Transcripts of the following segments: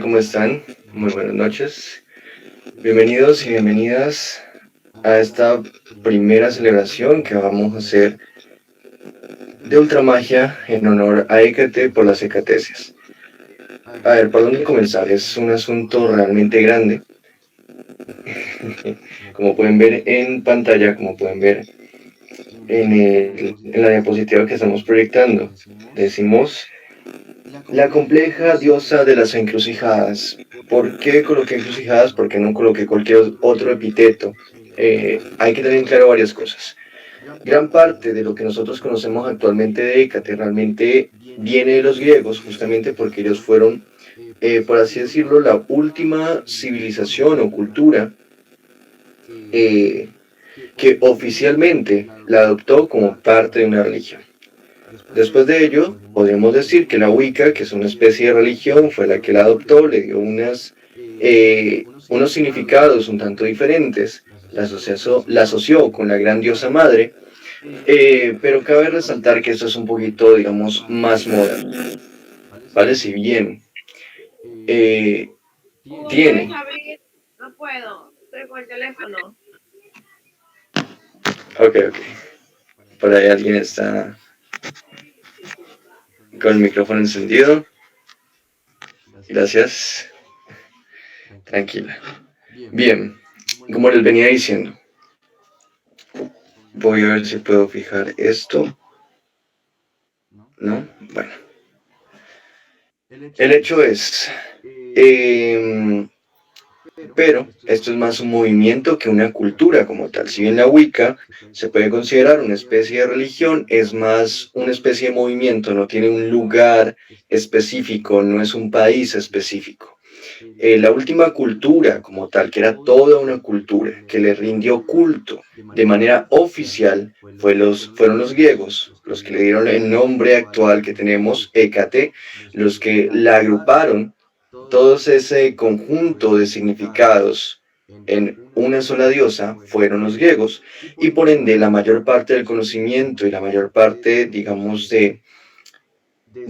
¿Cómo están? Muy buenas noches. Bienvenidos y bienvenidas a esta primera celebración que vamos a hacer de Ultramagia en honor a Hécate por las Hecateses. A ver, ¿por dónde comenzar? Es un asunto realmente grande. Como pueden ver en pantalla, como pueden ver en la diapositiva que estamos proyectando, decimos la compleja diosa de las encrucijadas. ¿Por qué coloqué encrucijadas? Porque no coloqué cualquier otro epíteto. Hay que tener en claro varias cosas. Gran parte de lo que nosotros conocemos actualmente de Hécate realmente viene de los griegos, justamente porque ellos fueron, por así decirlo, la última civilización o cultura eh, que oficialmente la adoptó como parte de una religión. Después de ello, podemos decir que la Wicca, que es una especie de religión, fue la que la adoptó, le dio unos significados un tanto diferentes, la asoció con la gran diosa madre, pero cabe resaltar que esto es un poquito, digamos, más moderno, ¿vale? Si bien eh, ¿Puedes tiene... abrir? No puedo, estoy con el teléfono. Ok, ok. Por ahí alguien está con el micrófono encendido. Gracias. Tranquila. Bien, como les venía diciendo, voy a ver si puedo fijar esto. ¿No? Bueno. El hecho es, eh, pero esto es más un movimiento que una cultura como tal. Si bien la Wicca se puede considerar una especie de religión, es más una especie de movimiento, no tiene un lugar específico, no es un país específico. La última cultura como tal, que era toda una cultura, que le rindió culto de manera oficial, fueron los griegos, los que le dieron el nombre actual que tenemos, Hécate, los que la agruparon todo ese conjunto de significados en una sola diosa fueron los griegos, y por ende la mayor parte del conocimiento y la mayor parte, digamos, de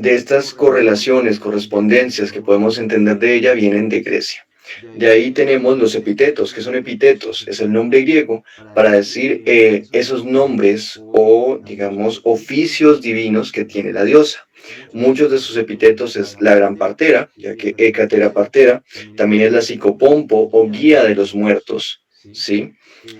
estas correlaciones, correspondencias que podemos entender de ella vienen de Grecia. De ahí tenemos los epítetos. ¿Qué son epítetos? Es el nombre griego para decir esos nombres o, digamos, oficios divinos que tiene la diosa. Muchos de sus epítetos es la gran partera, ya que Hécate era partera. También es la psicopompo o guía de los muertos, ¿sí?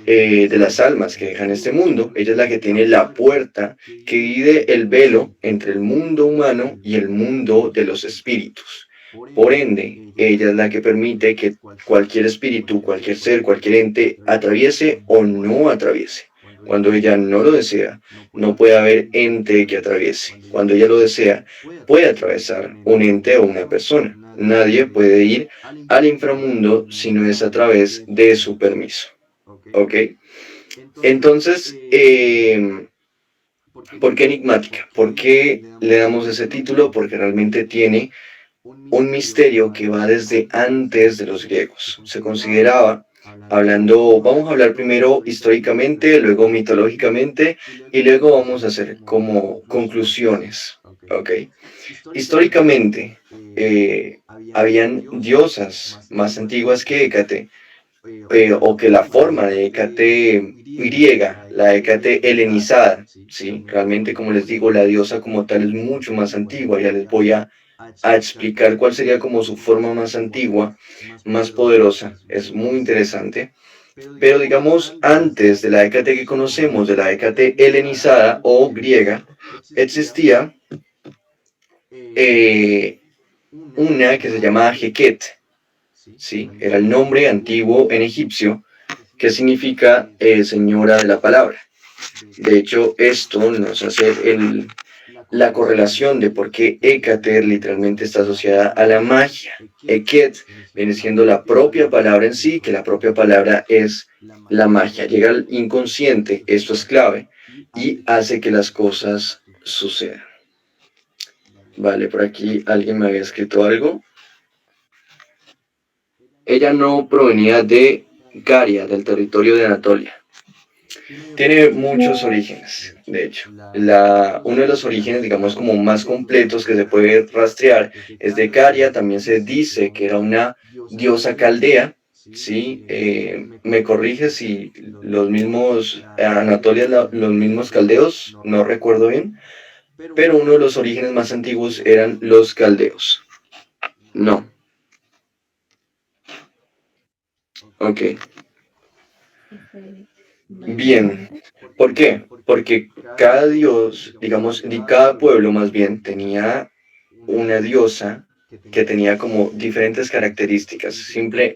De las almas que dejan este mundo. Ella es la que tiene la puerta que divide el velo entre el mundo humano y el mundo de los espíritus. Por ende, ella es la que permite que cualquier espíritu, cualquier ser, cualquier ente atraviese o no atraviese. Cuando ella no lo desea, no puede haber ente que atraviese. Cuando ella lo desea, puede atravesar un ente o una persona. Nadie puede ir al inframundo si no es a través de su permiso. ¿Ok? Entonces, ¿por qué enigmática? ¿Por qué le damos ese título? Porque realmente tiene un misterio que va desde antes de los griegos. Se consideraba, vamos a hablar primero históricamente, luego mitológicamente y luego vamos a hacer como conclusiones. ¿Ok? Históricamente, habían diosas más antiguas que Hécate, o que la forma de Hécate griega, la Hécate helenizada, ¿sí? Realmente, como les digo, la diosa como tal es mucho más antigua. Ya les voy a explicar cuál sería como su forma más antigua, más poderosa. Es muy interesante. Pero digamos, antes de la Hécate que conocemos, de la Hécate helenizada o griega, existía eh, una que se llamaba Heket, ¿sí? Era el nombre antiguo en egipcio que significa señora de la palabra. De hecho, esto nos hace la correlación de por qué Hécate literalmente está asociada a la magia. Eket viene siendo la propia palabra en sí, que la propia palabra es la magia. Llega al inconsciente, esto es clave, y hace que las cosas sucedan. Vale, por aquí alguien me había escrito algo. Ella no provenía de Caria, del territorio de Anatolia. Tiene muchos orígenes, de hecho. Uno de los orígenes, digamos, como más completos que se puede rastrear es de Caria. También se dice que era una diosa caldea, ¿sí? Me corrige si los mismos Anatolia, los mismos caldeos, no recuerdo bien, pero uno de los orígenes más antiguos eran los caldeos. No, ok. Bien, ¿por qué? Porque cada dios, digamos, cada pueblo más bien tenía una diosa que tenía como diferentes características. Siempre,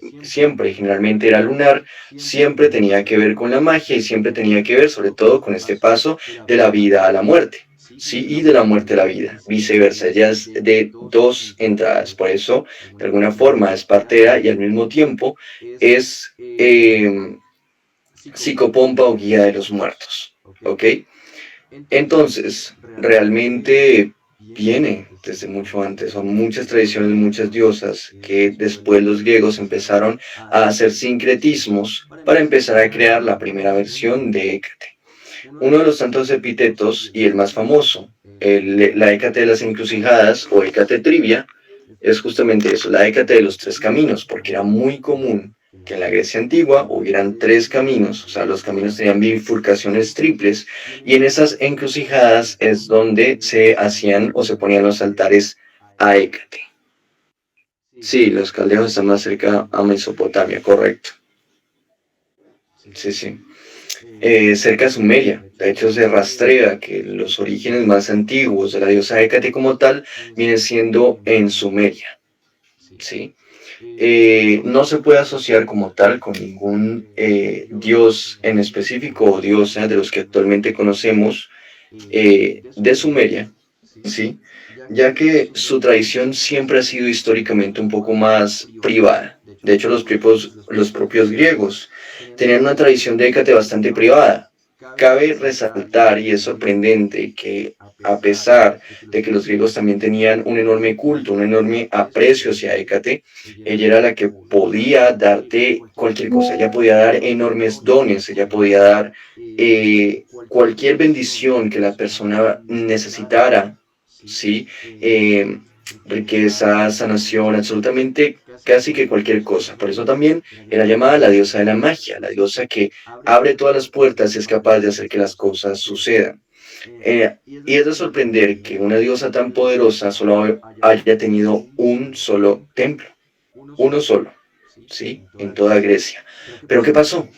generalmente era lunar, siempre tenía que ver con la magia y siempre tenía que ver sobre todo con este paso de la vida a la muerte. Sí, y de la muerte a la vida, viceversa, ya es de dos entradas, por eso de alguna forma es partera y al mismo tiempo es psicopompa o guía de los muertos, ¿ok? Entonces, realmente viene desde mucho antes, son muchas tradiciones, muchas diosas que después los griegos empezaron a hacer sincretismos para empezar a crear la primera versión de Hécate. Uno de los tantos epítetos y el más famoso, la Hécate de las encrucijadas o Hécate trivia, es justamente eso, la Hécate de los tres caminos, porque era muy común que en la Grecia antigua hubieran tres caminos, o sea, los caminos tenían bifurcaciones triples, y en esas encrucijadas es donde se hacían o se ponían los altares a Hécate. Sí, los caldeos están más cerca a Mesopotamia, correcto. Sí, sí. Cerca de Sumeria. De hecho, se rastrea que los orígenes más antiguos de la diosa Hécate como tal vienen siendo en Sumeria. ¿Sí? No se puede asociar como tal con ningún dios en específico o diosa de los que actualmente conocemos de Sumeria, ¿sí? Ya que su tradición siempre ha sido históricamente un poco más privada. De hecho, los propios griegos tenían una tradición de Hécate bastante privada. Cabe resaltar, y es sorprendente, que a pesar de que los griegos también tenían un enorme culto, un enorme aprecio hacia Hécate, ella era la que podía darte cualquier cosa, ella podía dar enormes dones, ella podía dar cualquier bendición que la persona necesitara, ¿sí? Eh, Riqueza, sanación, absolutamente casi que cualquier cosa. Por eso también era llamada la diosa de la magia, la diosa que abre todas las puertas y es capaz de hacer que las cosas sucedan. Y es de sorprender que una diosa tan poderosa solo haya tenido un solo templo, uno solo, ¿sí? En toda Grecia. Pero ¿qué pasó?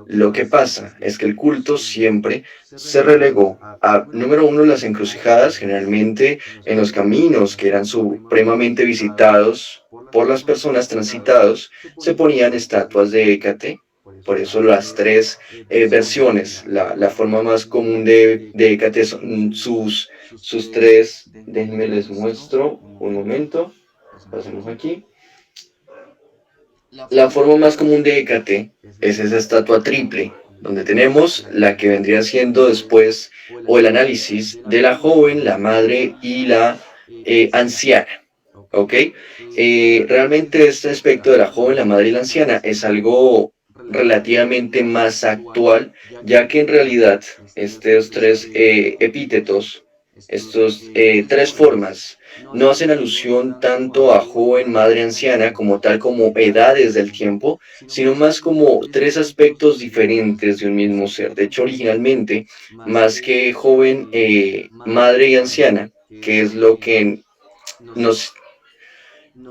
Lo que pasa es que el culto siempre se relegó a, número uno, las encrucijadas, generalmente en los caminos que eran supremamente visitados por las personas transitados, se ponían estatuas de Hécate. Por eso las tres versiones, la forma más común de Hécate son sus tres, déjenme les muestro un momento, pasemos aquí. La forma más común de Hécate es esa estatua triple, donde tenemos la que vendría siendo después, o el análisis de la joven, la madre y la anciana. ¿Ok? Realmente este aspecto de la joven, la madre y la anciana es algo relativamente más actual, ya que en realidad estos tres epítetos, estos tres formas, no hacen alusión tanto a joven, madre, anciana como tal como edades del tiempo, sino más como tres aspectos diferentes de un mismo ser. De hecho, originalmente, más que joven, madre y anciana, que es lo que nos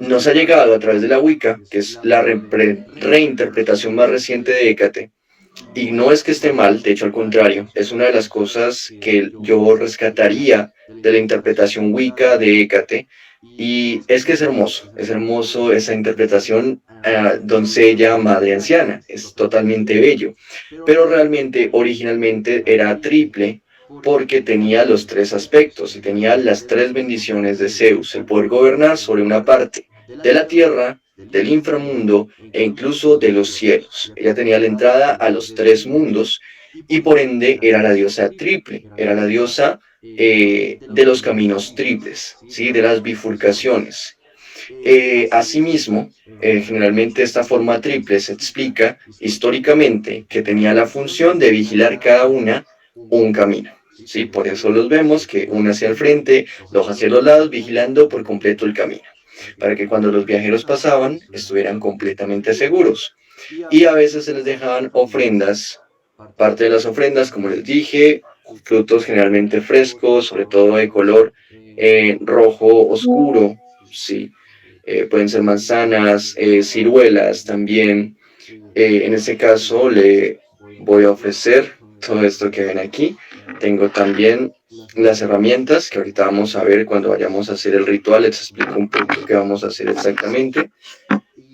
nos ha llegado a través de la Wicca, que es la reinterpretación más reciente de Hécate, y no es que esté mal, de hecho al contrario, es una de las cosas que yo rescataría de la interpretación Wicca de Hécate, y es que es hermoso esa interpretación doncella, madre anciana, es totalmente bello, pero realmente originalmente era triple porque tenía los tres aspectos y tenía las tres bendiciones de Zeus, el poder gobernar sobre una parte de la tierra, del inframundo e incluso de los cielos. Ella tenía la entrada a los tres mundos y por ende era la diosa triple, era la diosa de los caminos triples, ¿sí? De las bifurcaciones. Asimismo, generalmente esta forma triple se explica históricamente que tenía la función de vigilar cada una un camino. ¿Sí? Por eso los vemos que una hacia el frente, dos hacia los lados, vigilando por completo el camino, para que cuando los viajeros pasaban estuvieran completamente seguros. Y a veces se les dejaban ofrendas, parte de las ofrendas, como les dije, frutos generalmente frescos, sobre todo de color rojo oscuro, ¿sí? Pueden ser manzanas, ciruelas también. En este caso le voy a ofrecer todo esto que ven aquí. Tengo también las herramientas que ahorita vamos a ver cuando vayamos a hacer el ritual. Les explico un poco qué vamos a hacer exactamente.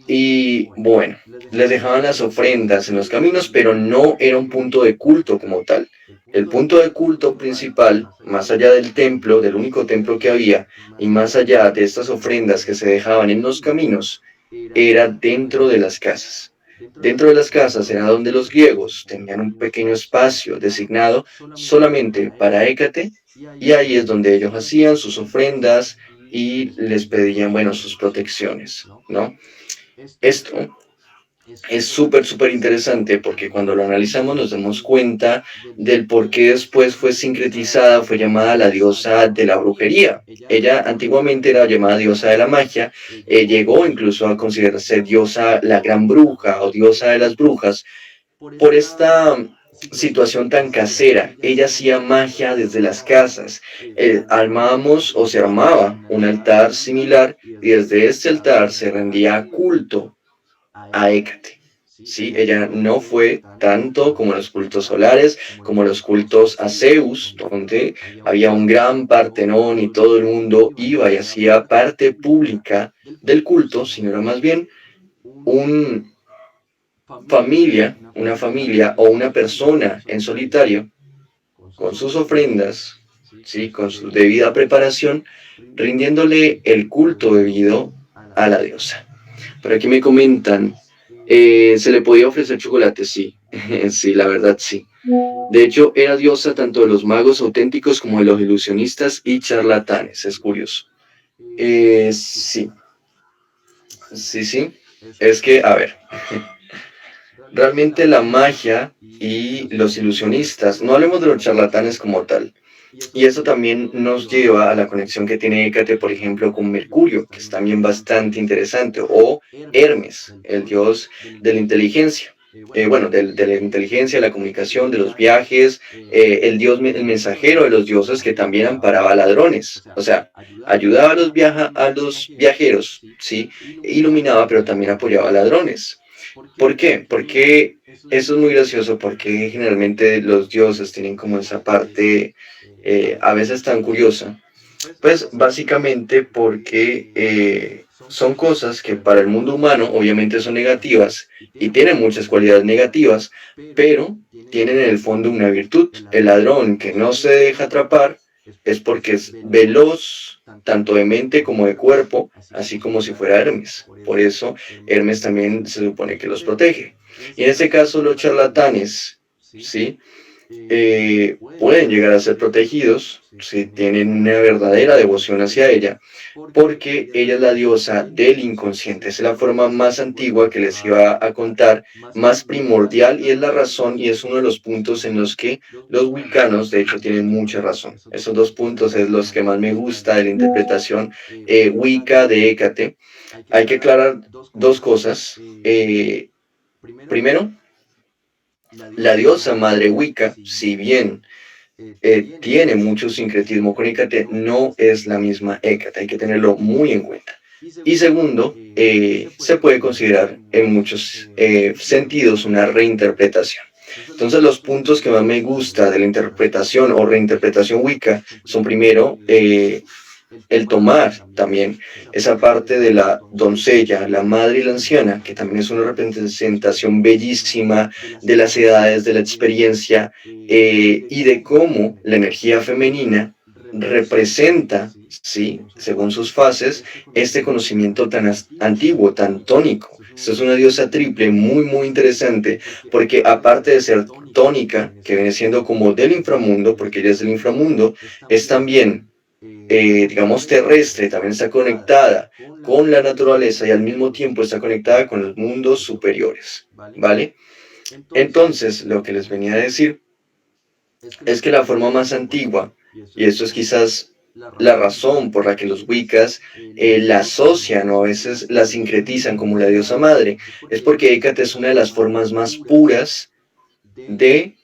Y bueno, les dejaban las ofrendas en los caminos, pero no era un punto de culto como tal. El punto de culto principal, más allá del templo, del único templo que había, y más allá de estas ofrendas que se dejaban en los caminos, era dentro de las casas. Dentro de las casas era donde los griegos tenían un pequeño espacio designado solamente para Hécate, y ahí es donde ellos hacían sus ofrendas y les pedían, bueno, sus protecciones, ¿no? Esto es súper, súper interesante porque cuando lo analizamos nos damos cuenta del por qué después fue sincretizada, fue llamada la diosa de la brujería. Ella antiguamente era llamada diosa de la magia, llegó incluso a considerarse diosa la gran bruja o diosa de las brujas por esta situación tan casera. Ella hacía magia desde las casas. Armábamos o se armaba un altar similar y desde este altar se rendía culto a Hécate. ¿Sí? Ella no fue tanto como los cultos solares, como los cultos a Zeus, donde había un gran Partenón y todo el mundo iba y hacía parte pública del culto, sino era más bien una familia o una persona en solitario, con sus ofrendas, ¿sí? Con su debida preparación, rindiéndole el culto debido a la diosa. Por aquí me comentan, se le podía ofrecer chocolate, sí, sí, la verdad sí. De hecho, era diosa tanto de los magos auténticos como de los ilusionistas y charlatanes, es curioso. Sí, sí. Es que, a ver, realmente la magia y los ilusionistas, no hablemos de los charlatanes como tal, y eso también nos lleva a la conexión que tiene Hécate, por ejemplo, con Mercurio, que es también bastante interesante, o Hermes, el dios de la inteligencia. Bueno, de la inteligencia, de la comunicación, de los viajes, el dios, el mensajero de los dioses que también amparaba a ladrones, o sea, ayudaba a a los viajeros, ¿sí? Iluminaba, pero también apoyaba a ladrones. ¿Por qué? Porque eso es muy gracioso, porque generalmente los dioses tienen como esa parte a veces tan curiosa. Pues básicamente porque son cosas que para el mundo humano obviamente son negativas y tienen muchas cualidades negativas, pero tienen en el fondo una virtud. El ladrón que no se deja atrapar es porque es veloz, tanto de mente como de cuerpo, así como si fuera Hermes. Por eso Hermes también se supone que los protege. Y en este caso los charlatanes, ¿sí? Pueden llegar a ser protegidos si tienen una verdadera devoción hacia ella, porque ella es la diosa del inconsciente. Es la forma más antigua que les iba a contar, más primordial, y es la razón y es uno de los puntos en los que los wiccanos, de hecho, tienen mucha razón. Esos dos puntos es los que más me gusta de la interpretación wicca de Hécate. Hay que aclarar dos cosas. Primero, la diosa madre Wicca, si bien tiene mucho sincretismo con Hécate, no es la misma Hécate, hay que tenerlo muy en cuenta. Y segundo, se puede considerar en muchos sentidos una reinterpretación. Entonces los puntos que más me gusta de la interpretación o reinterpretación Wicca son primero el tomar también esa parte de la doncella, la madre y la anciana, que también es una representación bellísima de las edades, de la experiencia y de cómo la energía femenina representa, sí, según sus fases, este conocimiento tan antiguo, tan tónico. Esta es una diosa triple muy, muy interesante, porque aparte de ser tónica, que viene siendo como del inframundo, porque ella es del inframundo, es también digamos, terrestre, también está conectada con la naturaleza y al mismo tiempo está conectada con los mundos superiores, ¿vale? Entonces, lo que les venía a decir es que la forma más antigua, y esto es quizás la razón por la que los Wiccas la asocian o a veces la sincretizan como la diosa madre, es porque Hécate es una de las formas más puras de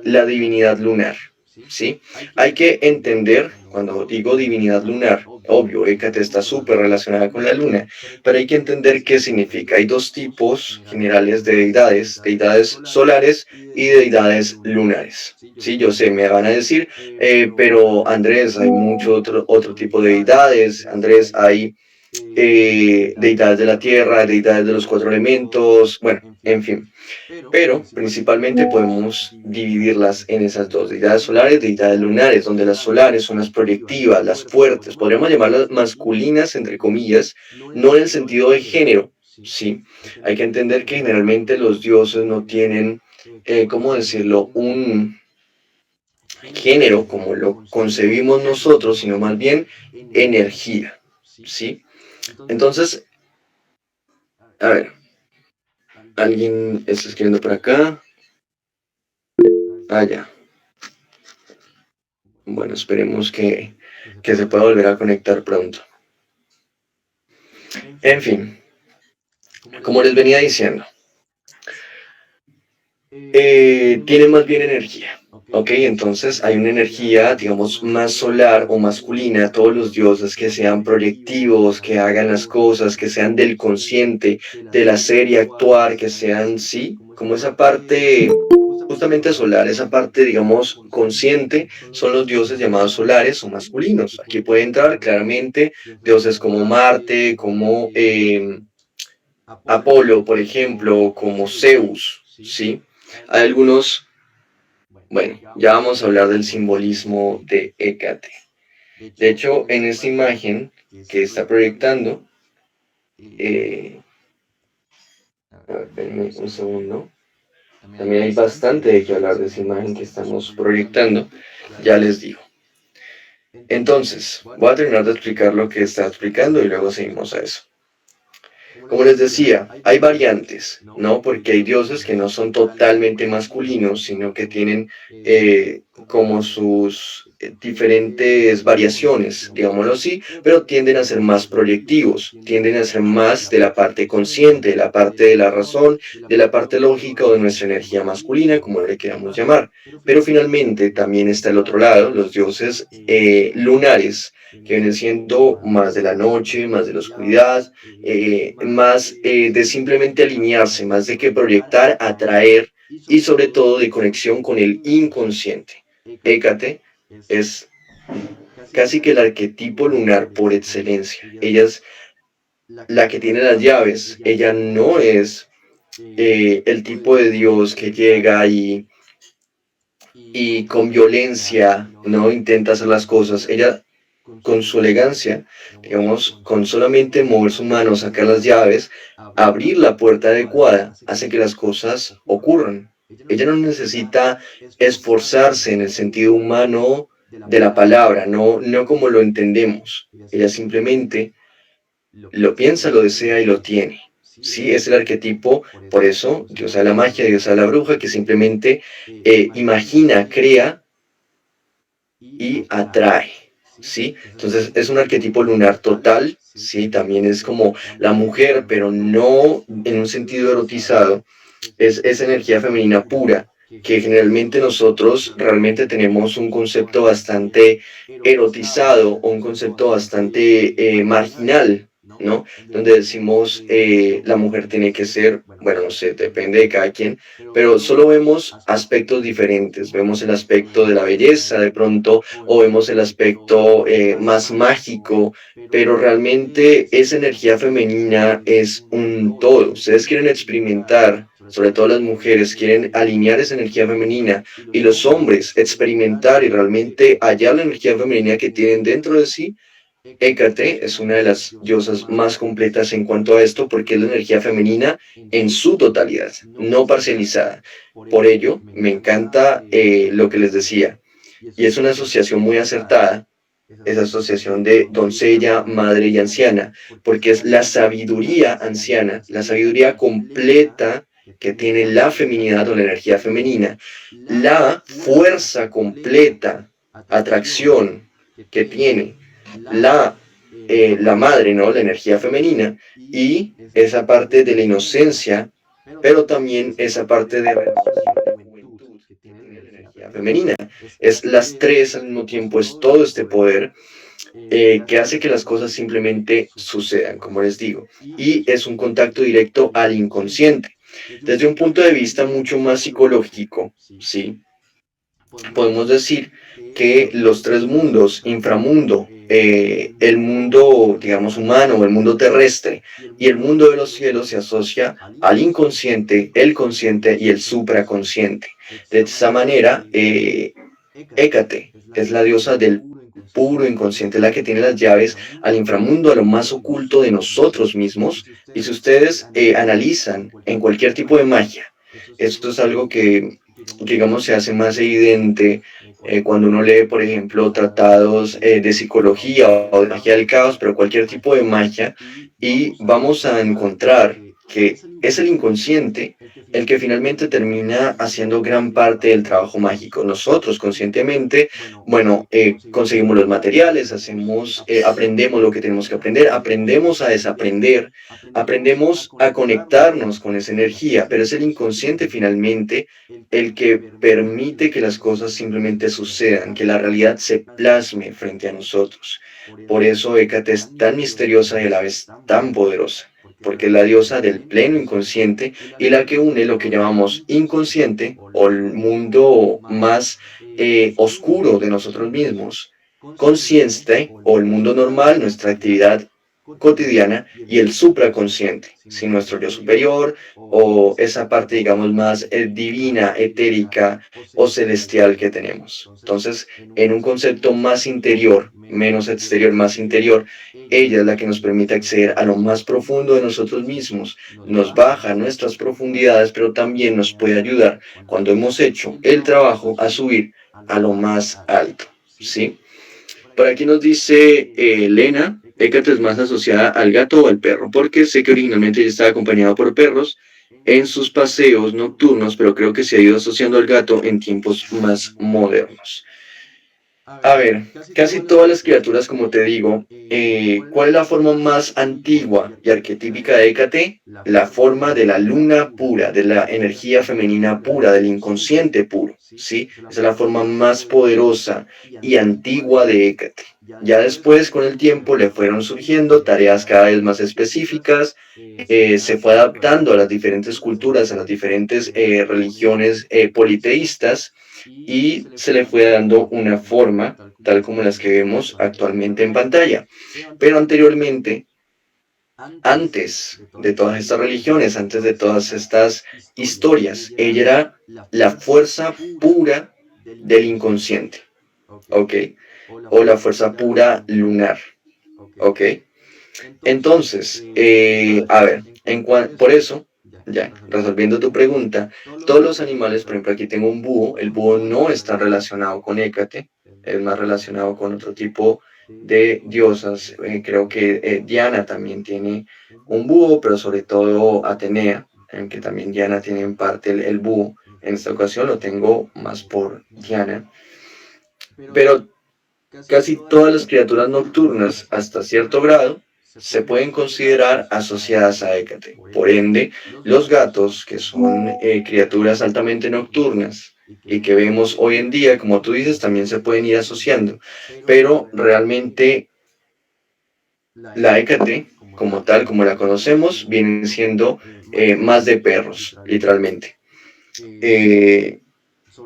la divinidad lunar, ¿sí? Hay que entender, cuando digo divinidad lunar, obvio, Hécate está súper relacionada con la luna, pero hay que entender qué significa. Hay dos tipos generales de deidades, deidades solares y deidades lunares. Sí, yo sé, me van a decir, pero Andrés, hay mucho otro tipo de deidades, Andrés, hay deidades de la tierra, deidades de los cuatro elementos, bueno, en fin. Pero principalmente podemos dividirlas en esas dos, deidades solares, deidades lunares, donde las solares son las proyectivas, las fuertes, podríamos llamarlas masculinas, entre comillas, no en el sentido de género, ¿sí? Hay que entender que generalmente los dioses no tienen, ¿cómo decirlo?, un género como lo concebimos nosotros, sino más bien energía, ¿sí? Entonces, a ver, alguien está escribiendo por acá. Ah, ya. Bueno, esperemos que se pueda volver a conectar pronto. En fin, como les venía diciendo, tiene más bien energía. ¿Ok? Entonces hay una energía, digamos, más solar o masculina, todos los dioses que sean proyectivos, que hagan las cosas, que sean del consciente, del hacer y actuar, que sean, sí, como esa parte justamente solar, esa parte, digamos, consciente, son los dioses llamados solares o masculinos. Aquí puede entrar claramente dioses como Marte, como Apolo, por ejemplo, como Zeus, ¿sí? Hay algunos, bueno, ya vamos a hablar del simbolismo de Hécate. De hecho, en esta imagen que está proyectando, a ver, espérenme un segundo. También hay bastante de qué hablar de esa imagen que estamos proyectando, ya les digo. Entonces, voy a terminar de explicar lo que está explicando y luego seguimos a eso. Como les decía, hay variantes, ¿no? Porque hay dioses que no son totalmente masculinos, sino que tienen como sus diferentes variaciones, digámoslo así, pero tienden a ser más proyectivos, tienden a ser más de la parte consciente, de la parte de la razón, de la parte lógica o de nuestra energía masculina, como le queramos llamar. Pero finalmente también está el otro lado, los dioses lunares, que vienen siendo más de la noche, más de la oscuridad, más de simplemente alinearse, más de que proyectar, atraer y sobre todo de conexión con el inconsciente. Hécate es casi que el arquetipo lunar por excelencia. Ella es la que tiene las llaves. Ella no es el tipo de Dios que llega y con violencia no intenta hacer las cosas. Ella con su elegancia, digamos, con solamente mover su mano, sacar las llaves, abrir la puerta adecuada, hace que las cosas ocurran. Ella no necesita esforzarse en el sentido humano de la palabra, no como lo entendemos. Ella simplemente lo piensa, lo desea y lo tiene. Sí, es el arquetipo, por eso, diosa de la magia, diosa de la bruja, que simplemente imagina, crea y atrae. ¿Sí? Entonces es un arquetipo lunar total, ¿sí? También es como la mujer, pero no en un sentido erotizado, es esa energía femenina pura, que generalmente nosotros realmente tenemos un concepto bastante erotizado o un concepto bastante marginal, ¿no? Donde decimos la mujer tiene que ser, bueno, no sé, depende de cada quien, pero solo vemos aspectos diferentes, vemos el aspecto de la belleza de pronto, o vemos el aspecto más mágico, pero realmente esa energía femenina es un todo. Ustedes quieren experimentar, sobre todo las mujeres, quieren alinear esa energía femenina y los hombres experimentar y realmente hallar la energía femenina que tienen dentro de sí. Hécate es una de las diosas más completas en cuanto a esto porque es la energía femenina en su totalidad, no parcializada. Por ello, me encanta lo que les decía y es una asociación muy acertada esa asociación de doncella, madre y anciana, porque es la sabiduría anciana, la sabiduría completa que tiene la feminidad o la energía femenina, la fuerza completa, atracción que tiene la, la madre, ¿no? La energía femenina y esa parte de la inocencia, pero también esa parte de renovación de juventud que tiene la energía femenina. Es las tres al mismo tiempo, es todo este poder que hace que las cosas simplemente sucedan, como les digo, y es un contacto directo al inconsciente. Desde un punto de vista mucho más psicológico, ¿sí? Podemos decir que los tres mundos, inframundo, el mundo, digamos, humano o el mundo terrestre y el mundo de los cielos se asocia al inconsciente, el consciente y el supraconsciente. De esa manera, Hécate es la diosa del puro inconsciente, la que tiene las llaves al inframundo, a lo más oculto de nosotros mismos. Y si ustedes analizan en cualquier tipo de magia, esto es algo que digamos se hace más evidente cuando uno lee, por ejemplo, tratados de psicología o de magia del caos, pero cualquier tipo de magia, y vamos a encontrar que es el inconsciente el que finalmente termina haciendo gran parte del trabajo mágico. Nosotros conscientemente, bueno, conseguimos los materiales, hacemos, aprendemos lo que tenemos que aprender, aprendemos a desaprender, aprendemos a conectarnos con esa energía, pero es el inconsciente finalmente el que permite que las cosas simplemente sucedan, que la realidad se plasme frente a nosotros. Por eso Hécate es tan misteriosa y a la vez tan poderosa, porque es la diosa del pleno inconsciente y la que une lo que llamamos inconsciente o el mundo más oscuro de nosotros mismos, consciente o el mundo normal, nuestra actividad cotidiana y el supraconsciente, si nuestro yo superior o esa parte, digamos, más divina, etérica o celestial que tenemos. Entonces, en un concepto más interior, menos exterior, más interior, ella es la que nos permite acceder a lo más profundo de nosotros mismos, nos baja nuestras profundidades, pero también nos puede ayudar cuando hemos hecho el trabajo a subir a lo más alto, ¿sí? Por aquí nos dice Elena, Hécate es más asociada al gato o al perro, porque sé que originalmente ella estaba acompañada por perros en sus paseos nocturnos, pero creo que se ha ido asociando al gato en tiempos más modernos. A ver, casi todas las criaturas, como te digo, ¿cuál es la forma más antigua y arquetípica de Hécate? La forma de la luna pura, de la energía femenina pura, del inconsciente puro, ¿sí? Esa es la forma más poderosa y antigua de Hécate. Ya después, con el tiempo, le fueron surgiendo tareas cada vez más específicas, se fue adaptando a las diferentes culturas, a las diferentes religiones politeístas, y se le fue dando una forma tal como las que vemos actualmente en pantalla. Pero anteriormente, antes de todas estas religiones, antes de todas estas historias, ella era la fuerza pura del inconsciente, ¿ok? O la fuerza pura lunar, ¿ok? Entonces, a ver, por eso, ya, resolviendo tu pregunta, todos los animales, por ejemplo, aquí tengo un búho, el búho no está relacionado con Hécate, es más relacionado con otro tipo de diosas, creo que Diana también tiene un búho, pero sobre todo Atenea, en que también Diana tiene en parte el búho, en esta ocasión lo tengo más por Diana, pero casi todas las criaturas nocturnas, hasta cierto grado, se pueden considerar asociadas a Hécate. Por ende, los gatos, que son criaturas altamente nocturnas y que vemos hoy en día, como tú dices, también se pueden ir asociando. Pero realmente la Hécate, como tal, como la conocemos, viene siendo más de perros, literalmente. Eh,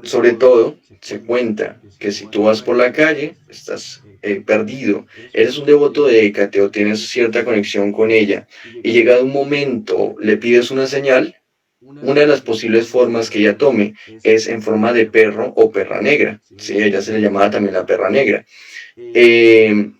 Sobre todo, se cuenta que si tú vas por la calle, estás perdido, eres un devoto de Hécate o tienes cierta conexión con ella, y llegado un momento le pides una señal, una de las posibles formas que ella tome es en forma de perro o perra negra. Sí, a ella se le llamaba también la perra negra. Eh,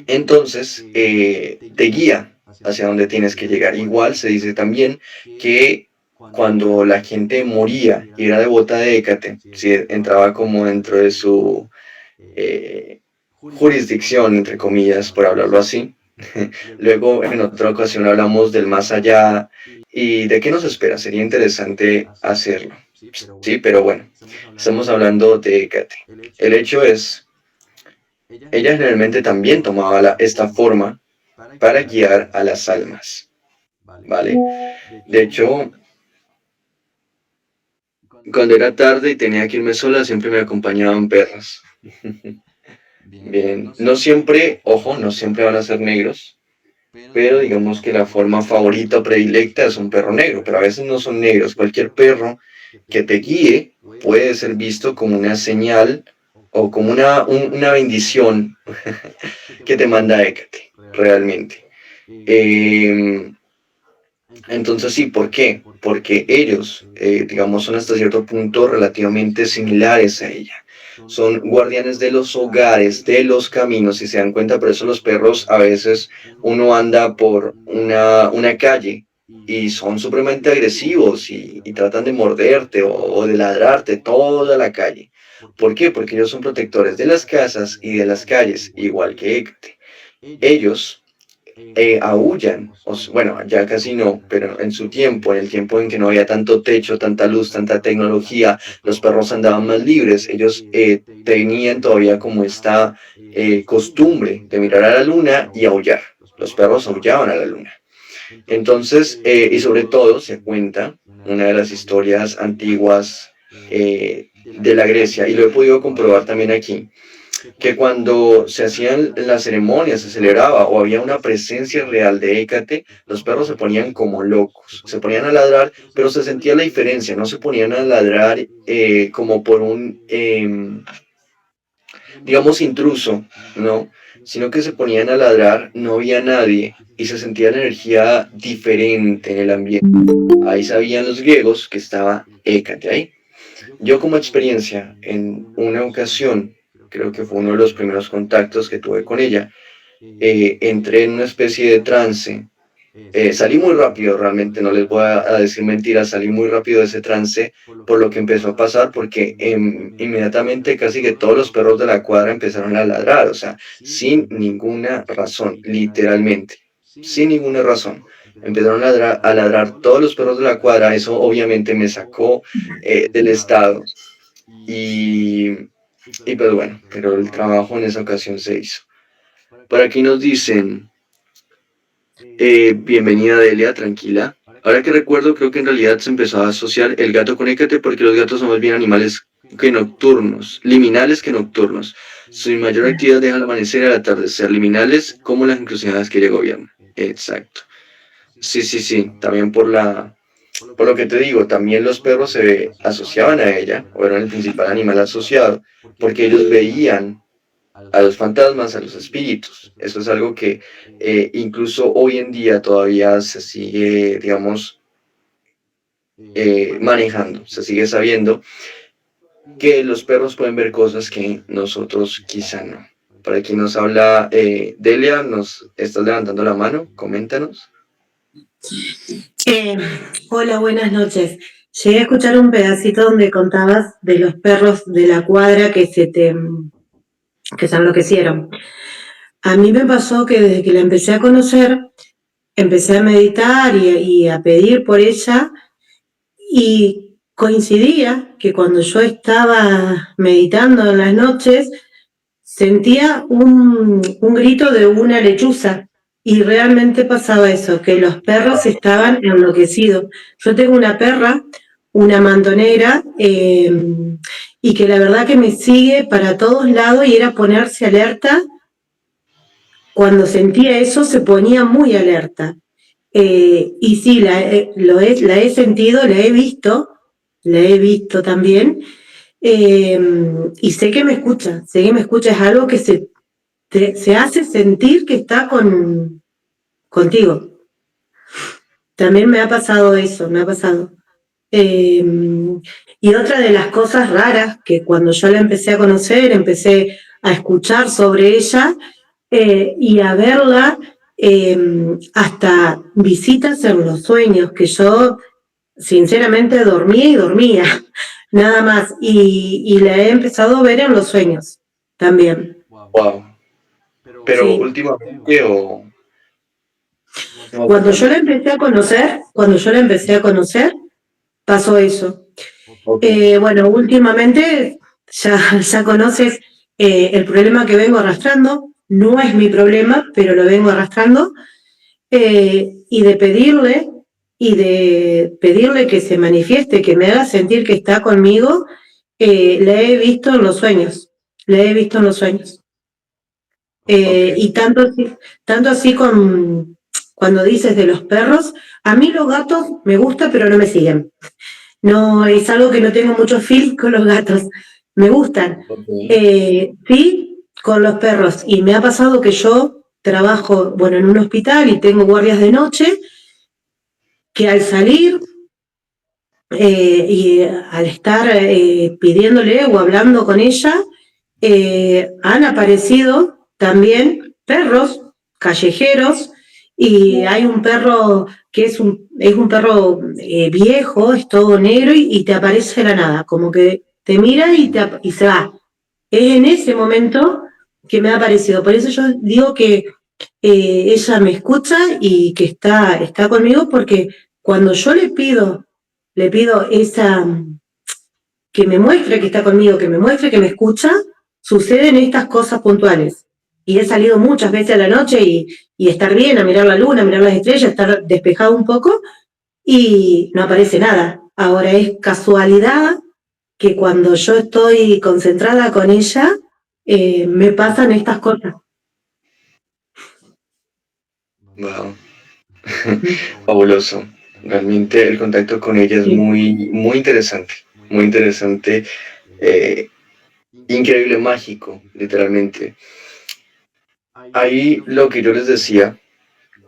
entonces, te guía hacia donde tienes que llegar. Igual se dice también que cuando la gente moría y era devota de Hécate, si entraba como dentro de su, eh, jurisdicción, entre comillas, por hablarlo así. Luego, en otra ocasión, hablamos del más allá y de qué nos espera. Sería interesante hacerlo. Sí, pero bueno, estamos hablando de Hécate. El hecho es, ella generalmente también tomaba esta forma para guiar a las almas, ¿vale? De hecho, cuando era tarde y tenía que irme sola, siempre me acompañaban perras. Bien, no siempre, ojo, no siempre van a ser negros, pero digamos que la forma favorita o predilecta es un perro negro, pero a veces no son negros. Cualquier perro que te guíe puede ser visto como una señal o como una bendición que te manda Hécate, realmente. Eh, entonces sí, ¿por qué? Porque ellos, digamos, son hasta cierto punto relativamente similares a ella. Son guardianes de los hogares, de los caminos, si se dan cuenta, por eso los perros a veces uno anda por una calle y son supremamente agresivos y tratan de morderte o de ladrarte toda la calle. ¿Por qué? Porque ellos son protectores de las casas y de las calles, igual que Hécate. Ellos aúllan, bueno, ya casi no, pero en su tiempo, en el tiempo en que no había tanto techo, tanta luz, tanta tecnología, los perros andaban más libres, ellos tenían todavía como esta costumbre de mirar a la luna y aullar. Los perros aullaban a la luna. Entonces, y sobre todo se cuenta una de las historias antiguas de la Grecia, y lo he podido comprobar también aquí, que cuando se hacían las ceremonias, se celebraba o había una presencia real de Hécate, los perros se ponían como locos, se ponían a ladrar, pero se sentía la diferencia, no se ponían a ladrar como por digamos, intruso, ¿no? Sino que se ponían a ladrar, no había nadie y se sentía la energía diferente en el ambiente. Ahí sabían los griegos que estaba Hécate ahí. Yo como experiencia, en una ocasión, creo que fue uno de los primeros contactos que tuve con ella, entré en una especie de trance. Salí muy rápido, realmente no les voy a decir mentiras, salí muy rápido de ese trance por lo que empezó a pasar, porque inmediatamente casi que todos los perros de la cuadra empezaron a ladrar, o sea, sin ninguna razón, literalmente, sin ninguna razón. Empezaron a ladrar todos los perros de la cuadra, eso obviamente me sacó del estado y, y pues bueno, pero el trabajo en esa ocasión se hizo. Por aquí nos dicen... bienvenida Delia, tranquila. Ahora que recuerdo, creo que en realidad se empezó a asociar el gato con Hécate porque los gatos son más bien animales que nocturnos, liminales que nocturnos. Su mayor actividad deja al amanecer y al atardecer, liminales como las encrucijadas que ella gobierna. Exacto. Sí, sí, sí, también por lo que te digo, también los perros se asociaban a ella, o eran el principal animal asociado, porque ellos veían a los fantasmas, a los espíritus. Eso es algo que incluso hoy en día todavía se sigue, digamos, manejando, se sigue sabiendo que los perros pueden ver cosas que nosotros quizá no. Por aquí nos habla Delia, nos estás levantando la mano, coméntanos. Eh, Hola, buenas noches. Llegué a escuchar un pedacito donde contabas de los perros de la cuadra que se enloquecieron. A mí me pasó que desde que la empecé a conocer, empecé a meditar y a pedir por ella, y coincidía que cuando yo estaba meditando en las noches, sentía un grito de una lechuza, y realmente pasaba eso, que los perros estaban enloquecidos. Yo tengo una perra, una mantonera, y que la verdad que me sigue para todos lados y era ponerse alerta. Cuando sentía eso se ponía muy alerta. Y sí, la he sentido, la he visto también, y sé que me escucha, es algo que se hace sentir que está contigo. También me ha pasado eso, me ha pasado. Y otra de las cosas raras, que cuando yo la empecé a conocer, empecé a escuchar sobre ella y a verla, hasta visitas en los sueños, que yo sinceramente dormía, nada más, y la he empezado a ver en los sueños también. Wow. pero Sí. últimamente o Cuando yo cuando... la empecé a conocer, pasó eso. Ok, Bueno, últimamente ya, ya conoces el problema que vengo arrastrando. No es mi problema, pero lo vengo arrastrando. Y de pedirle que se manifieste, que me haga sentir que está conmigo, le he visto en los sueños. Le he visto en los sueños. ok, Y tanto así con cuando dices de los perros, a mí los gatos me gustan, pero no me siguen. No, es algo que no tengo mucho feel con los gatos. Me gustan. ok. Sí, con los perros. Y me ha pasado que yo trabajo, bueno, en un hospital y tengo guardias de noche, que al salir y al estar pidiéndole o hablando con ella, han aparecido también perros callejeros y hay un perro que es un perro viejo, es todo negro y te aparece de la nada, como que te mira y se va. Es en ese momento que me ha aparecido. Por eso yo digo que ella me escucha y que está conmigo porque cuando yo le pido esa, que me muestre que está conmigo, que me muestre que me escucha, suceden estas cosas puntuales. Y he salido muchas veces a la noche y estar bien, a mirar la luna, a mirar las estrellas, estar despejado un poco y no aparece nada. Ahora es casualidad que cuando yo estoy concentrada con ella, me pasan estas cosas. Wow. Fabuloso. Realmente el contacto con ella es Sí, muy interesante, eh, increíble, mágico, literalmente. Ahí lo que yo les decía,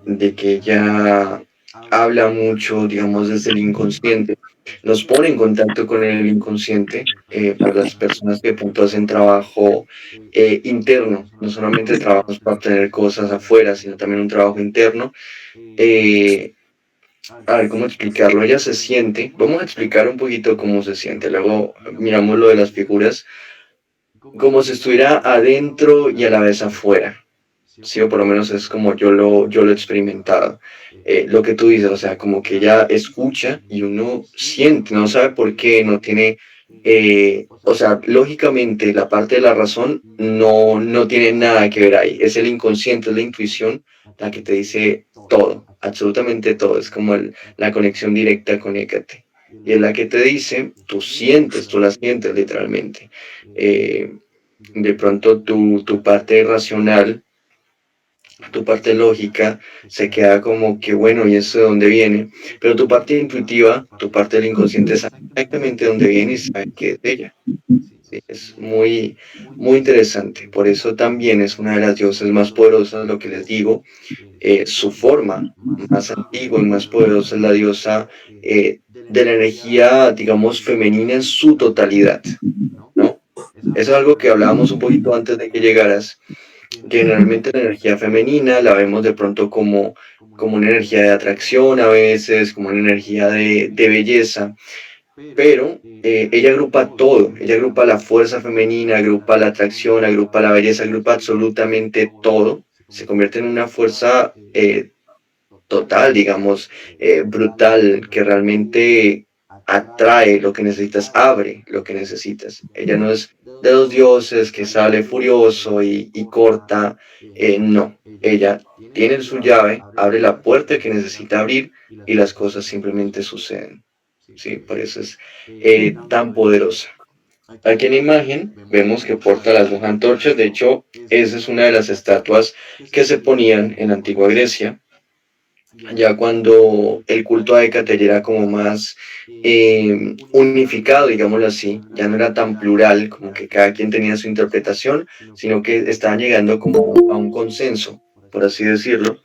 de que ella habla mucho, digamos, desde el inconsciente, nos pone en contacto con el inconsciente para las personas que de pronto hacen trabajo interno, no solamente trabajos para obtener cosas afuera, sino también un trabajo interno. eh, a ver, ¿cómo explicarlo? Ella se siente, vamos a explicar un poquito cómo se siente, luego miramos lo de las figuras, como si estuviera adentro y a la vez afuera. Sí, o por lo menos es como yo lo he experimentado. Lo que tú dices, o sea, como que ella escucha y uno siente, no sabe por qué, no tiene, o sea, lógicamente la parte de la razón no tiene nada que ver ahí, es el inconsciente, es la intuición la que te dice todo, absolutamente todo, es como la conexión directa, conéctate. Y es la que te dice, tú sientes, tú la sientes literalmente. Eh, de pronto tu parte racional, tu parte lógica se queda como que, bueno, ¿y eso de dónde viene? Pero tu parte intuitiva, tu parte del inconsciente sabe exactamente de dónde viene y sabe que es de ella. Sí, es muy interesante. Por eso también es una de las diosas más poderosas, lo que les digo. Su forma más antigua y más poderosa es la diosa de la energía, digamos, femenina en su totalidad, ¿no? Eso es algo que hablábamos un poquito antes de que llegaras. Generalmente la energía femenina la vemos de pronto como una energía de atracción a veces, como una energía de belleza, pero ella agrupa todo, ella agrupa la fuerza femenina, agrupa la atracción, agrupa la belleza, agrupa absolutamente todo, se convierte en una fuerza total, digamos, brutal, que realmente atrae lo que necesitas, abre lo que necesitas. Ella no es de los dioses que sale furioso y corta, no, ella tiene su llave, abre la puerta que necesita abrir y las cosas simplemente suceden. Sí, por eso es tan poderosa. Aquí en la imagen vemos que porta las dos antorchas, de hecho, esa es una de las estatuas que se ponían en la antigua Grecia ya cuando el culto a Hécate ya era como más unificado, digámoslo así, ya no era tan plural, como que cada quien tenía su interpretación, sino que estaban llegando como a un consenso, por así decirlo.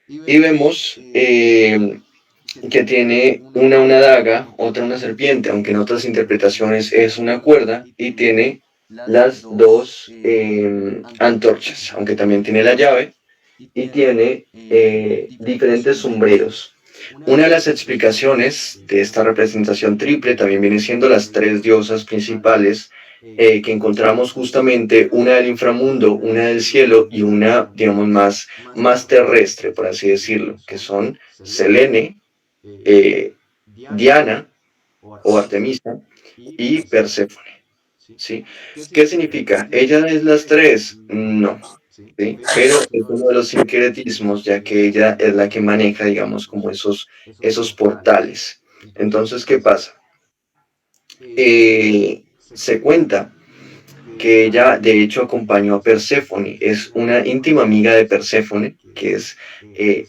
Y vemos que tiene una daga, otra una serpiente, aunque en otras interpretaciones es una cuerda, y tiene las dos antorchas, aunque también tiene la llave y tiene diferentes sombreros. Una de las explicaciones de esta representación triple también viene siendo las tres diosas principales que encontramos justamente una del inframundo, una del cielo y una, digamos, más terrestre, por así decirlo, que son Selene, eh, Diana o Artemisa y Perséfone. ¿Sí? ¿Qué significa? ¿Ella es las tres? No, ¿sí? Pero es uno de los sincretismos, ya que ella es la que maneja, digamos, como esos portales. Entonces, ¿qué pasa? Se cuenta que ella de hecho acompañó a Perséfone, es una íntima amiga de Perséfone, que es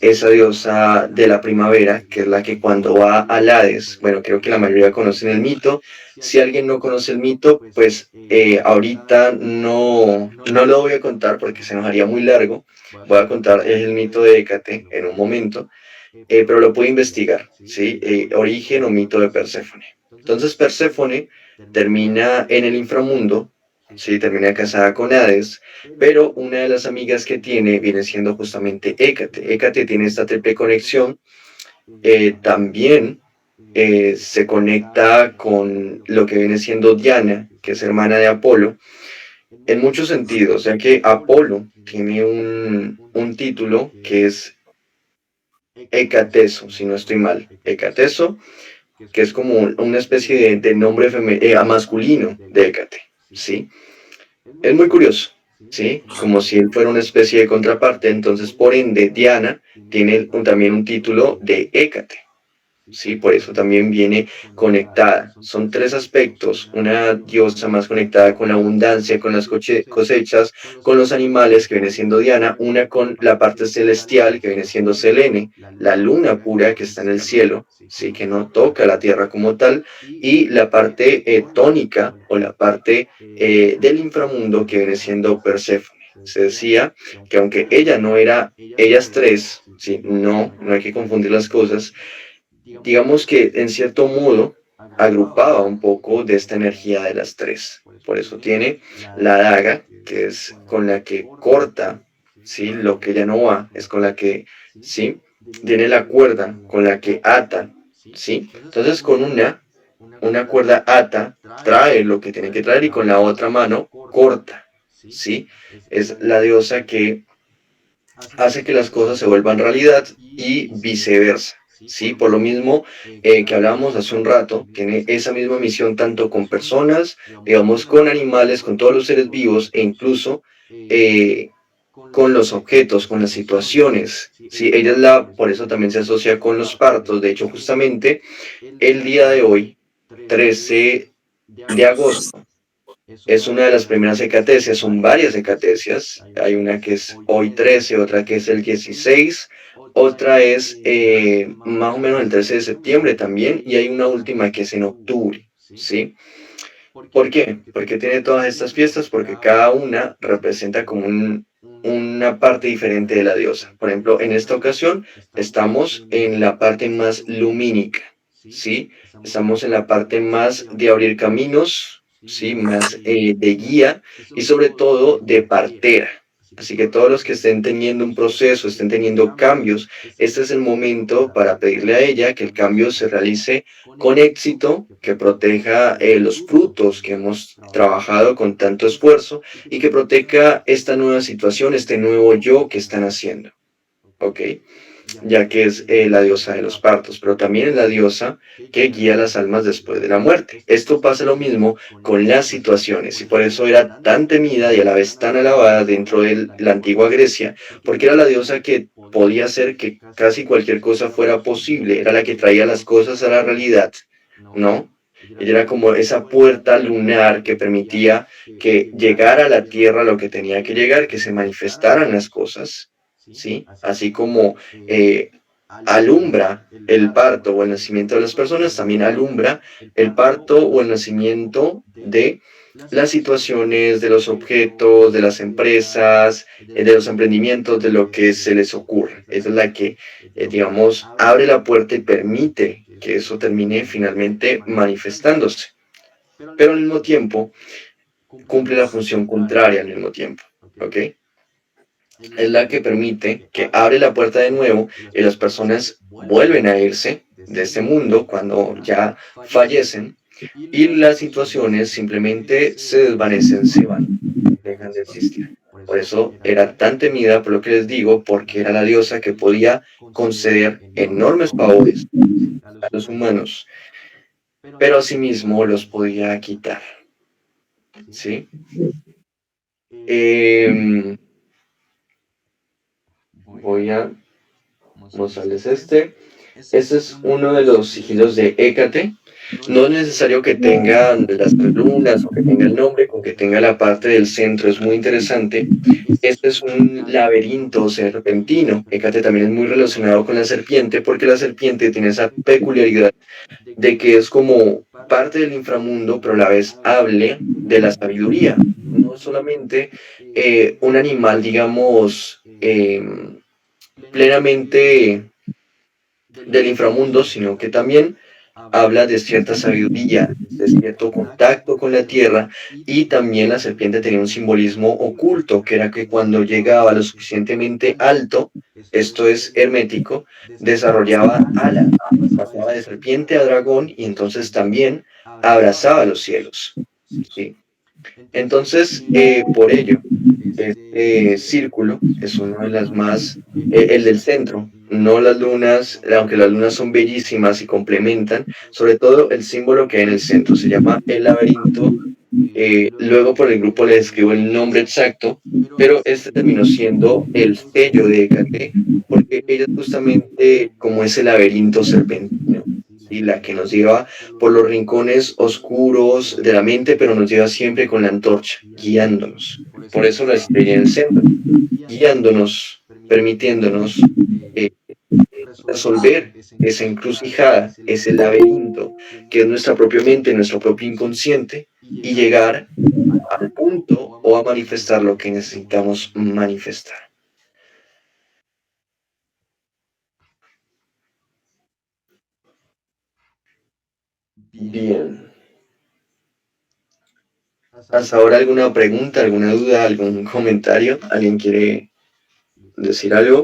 esa diosa de la primavera, que es la que cuando va al Hades, bueno, creo que la mayoría conocen el mito. Si alguien no conoce el mito, pues ahorita no lo voy a contar porque se nos haría muy largo. Voy a contar el mito de Hécate en un momento, pero lo puede investigar, ¿sí? Origen o mito de Perséfone. Entonces Perséfone termina en el inframundo, ¿sí? Termina casada con Hades, pero una de las amigas que tiene viene siendo justamente Hécate. Hécate tiene esta triple conexión, también se conecta con lo que viene siendo Diana, que es hermana de Apolo, en muchos sentidos, ya que Apolo tiene un título que es Hecateso, si no estoy mal. Hecateso, que es como una especie de nombre masculino de Hécate, ¿sí? Es muy curioso, ¿sí? Como si él fuera una especie de contraparte, entonces por ende Diana tiene también un título de Hécate, ¿sí? Por eso también viene conectada. Son tres aspectos, una diosa más conectada con la abundancia, con las cosechas, con los animales, que viene siendo Diana, una con la parte celestial, que viene siendo Selene, la luna pura que está en el cielo, ¿sí? Que no toca la tierra como tal, y la parte tónica o la parte del inframundo, que viene siendo Perséfone. Se decía que aunque ella no era, ellas tres, ¿sí? No hay que confundir las cosas, digamos que en cierto modo agrupaba un poco de esta energía de las tres. Por eso tiene la daga, que es con la que corta, ¿sí? Lo que ya no va, es con la que, ¿sí? Tiene la cuerda con la que ata, ¿sí? Entonces con una cuerda ata, trae lo que tiene que traer y con la otra mano corta, ¿sí? Es la diosa que hace que las cosas se vuelvan realidad y viceversa. Sí, por lo mismo que hablábamos hace un rato, tiene esa misma misión tanto con personas, digamos, con animales, con todos los seres vivos e incluso eh, con los objetos, con las situaciones. Sí, ella es por eso también se asocia con los partos. De hecho, justamente el día de hoy, 13 de agosto, es una de las primeras ecatesias, son varias ecatesias. Hay una que es hoy 13, otra que es el 16, otra es más o menos el 13 de septiembre también, y hay una última que es en octubre, ¿sí? ¿Por qué? Porque tiene todas estas fiestas, porque cada una representa como una parte diferente de la diosa. Por ejemplo, en esta ocasión estamos en la parte más lumínica, ¿sí? Estamos en la parte más de abrir caminos, ¿sí? Más de guía y sobre todo de partera. Así que todos los que estén teniendo un proceso, estén teniendo cambios, este es el momento para pedirle a ella que el cambio se realice con éxito, que proteja los frutos que hemos trabajado con tanto esfuerzo y que proteja esta nueva situación, este nuevo yo que están haciendo. ¿Ok? Ya que es la diosa de los partos, pero también es la diosa que guía las almas después de la muerte. Esto pasa lo mismo con las situaciones y por eso era tan temida y a la vez tan alabada dentro de la antigua Grecia, porque era la diosa que podía hacer que casi cualquier cosa fuera posible, era la que traía las cosas a la realidad, ¿no? Ella era como esa puerta lunar que permitía que llegara a la tierra lo que tenía que llegar, que se manifestaran las cosas, ¿sí? Así como alumbra el parto o el nacimiento de las personas, también alumbra el parto o el nacimiento de las situaciones, de los objetos, de las empresas, de los emprendimientos, de lo que se les ocurre. Esa es la que, digamos, abre la puerta y permite que eso termine finalmente manifestándose. Pero al mismo tiempo, cumple la función contraria al mismo tiempo. ¿Ok? Es la que permite que abre la puerta de nuevo y las personas vuelven a irse de este mundo cuando ya fallecen y las situaciones simplemente se desvanecen, se van, dejan de existir. Por eso era tan temida, por lo que les digo, porque era la diosa que podía conceder enormes favores a los humanos, pero asimismo los podía quitar, ¿sí? Em, Voy a mostrarles este. Este es uno de los sigilos de Hécate. No es necesario que tenga las tres lunas o que tenga el nombre, con que tenga la parte del centro es muy interesante. Este es un laberinto serpentino. Hécate también es muy relacionado con la serpiente porque la serpiente tiene esa peculiaridad de que es como parte del inframundo, pero a la vez hable de la sabiduría. No solamente un animal, digamos, plenamente del inframundo, sino que también habla de cierta sabiduría, de cierto contacto con la tierra, y también la serpiente tenía un simbolismo oculto, que era que cuando llegaba lo suficientemente alto, esto es hermético, desarrollaba alas, pasaba de serpiente a dragón y entonces también abrazaba los cielos. ¿Sí? Entonces, por ello, este círculo es uno de las más, el del centro, no las lunas, aunque las lunas son bellísimas y complementan, sobre todo el símbolo que hay en el centro, se llama el laberinto. Luego por el grupo le escribo el nombre exacto, pero este terminó siendo el sello de Hécate, porque ella es justamente como ese laberinto serpentino, y la que nos lleva por los rincones oscuros de la mente, pero nos lleva siempre con la antorcha, guiándonos. Por eso la estrella en el centro, guiándonos, permitiéndonos eh, resolver esa encrucijada, ese laberinto que es nuestra propia mente, nuestro propio inconsciente, y llegar al punto o a manifestar lo que necesitamos manifestar. Bien. ¿Hasta ahora alguna pregunta, alguna duda, algún comentario? ¿Alguien quiere decir algo?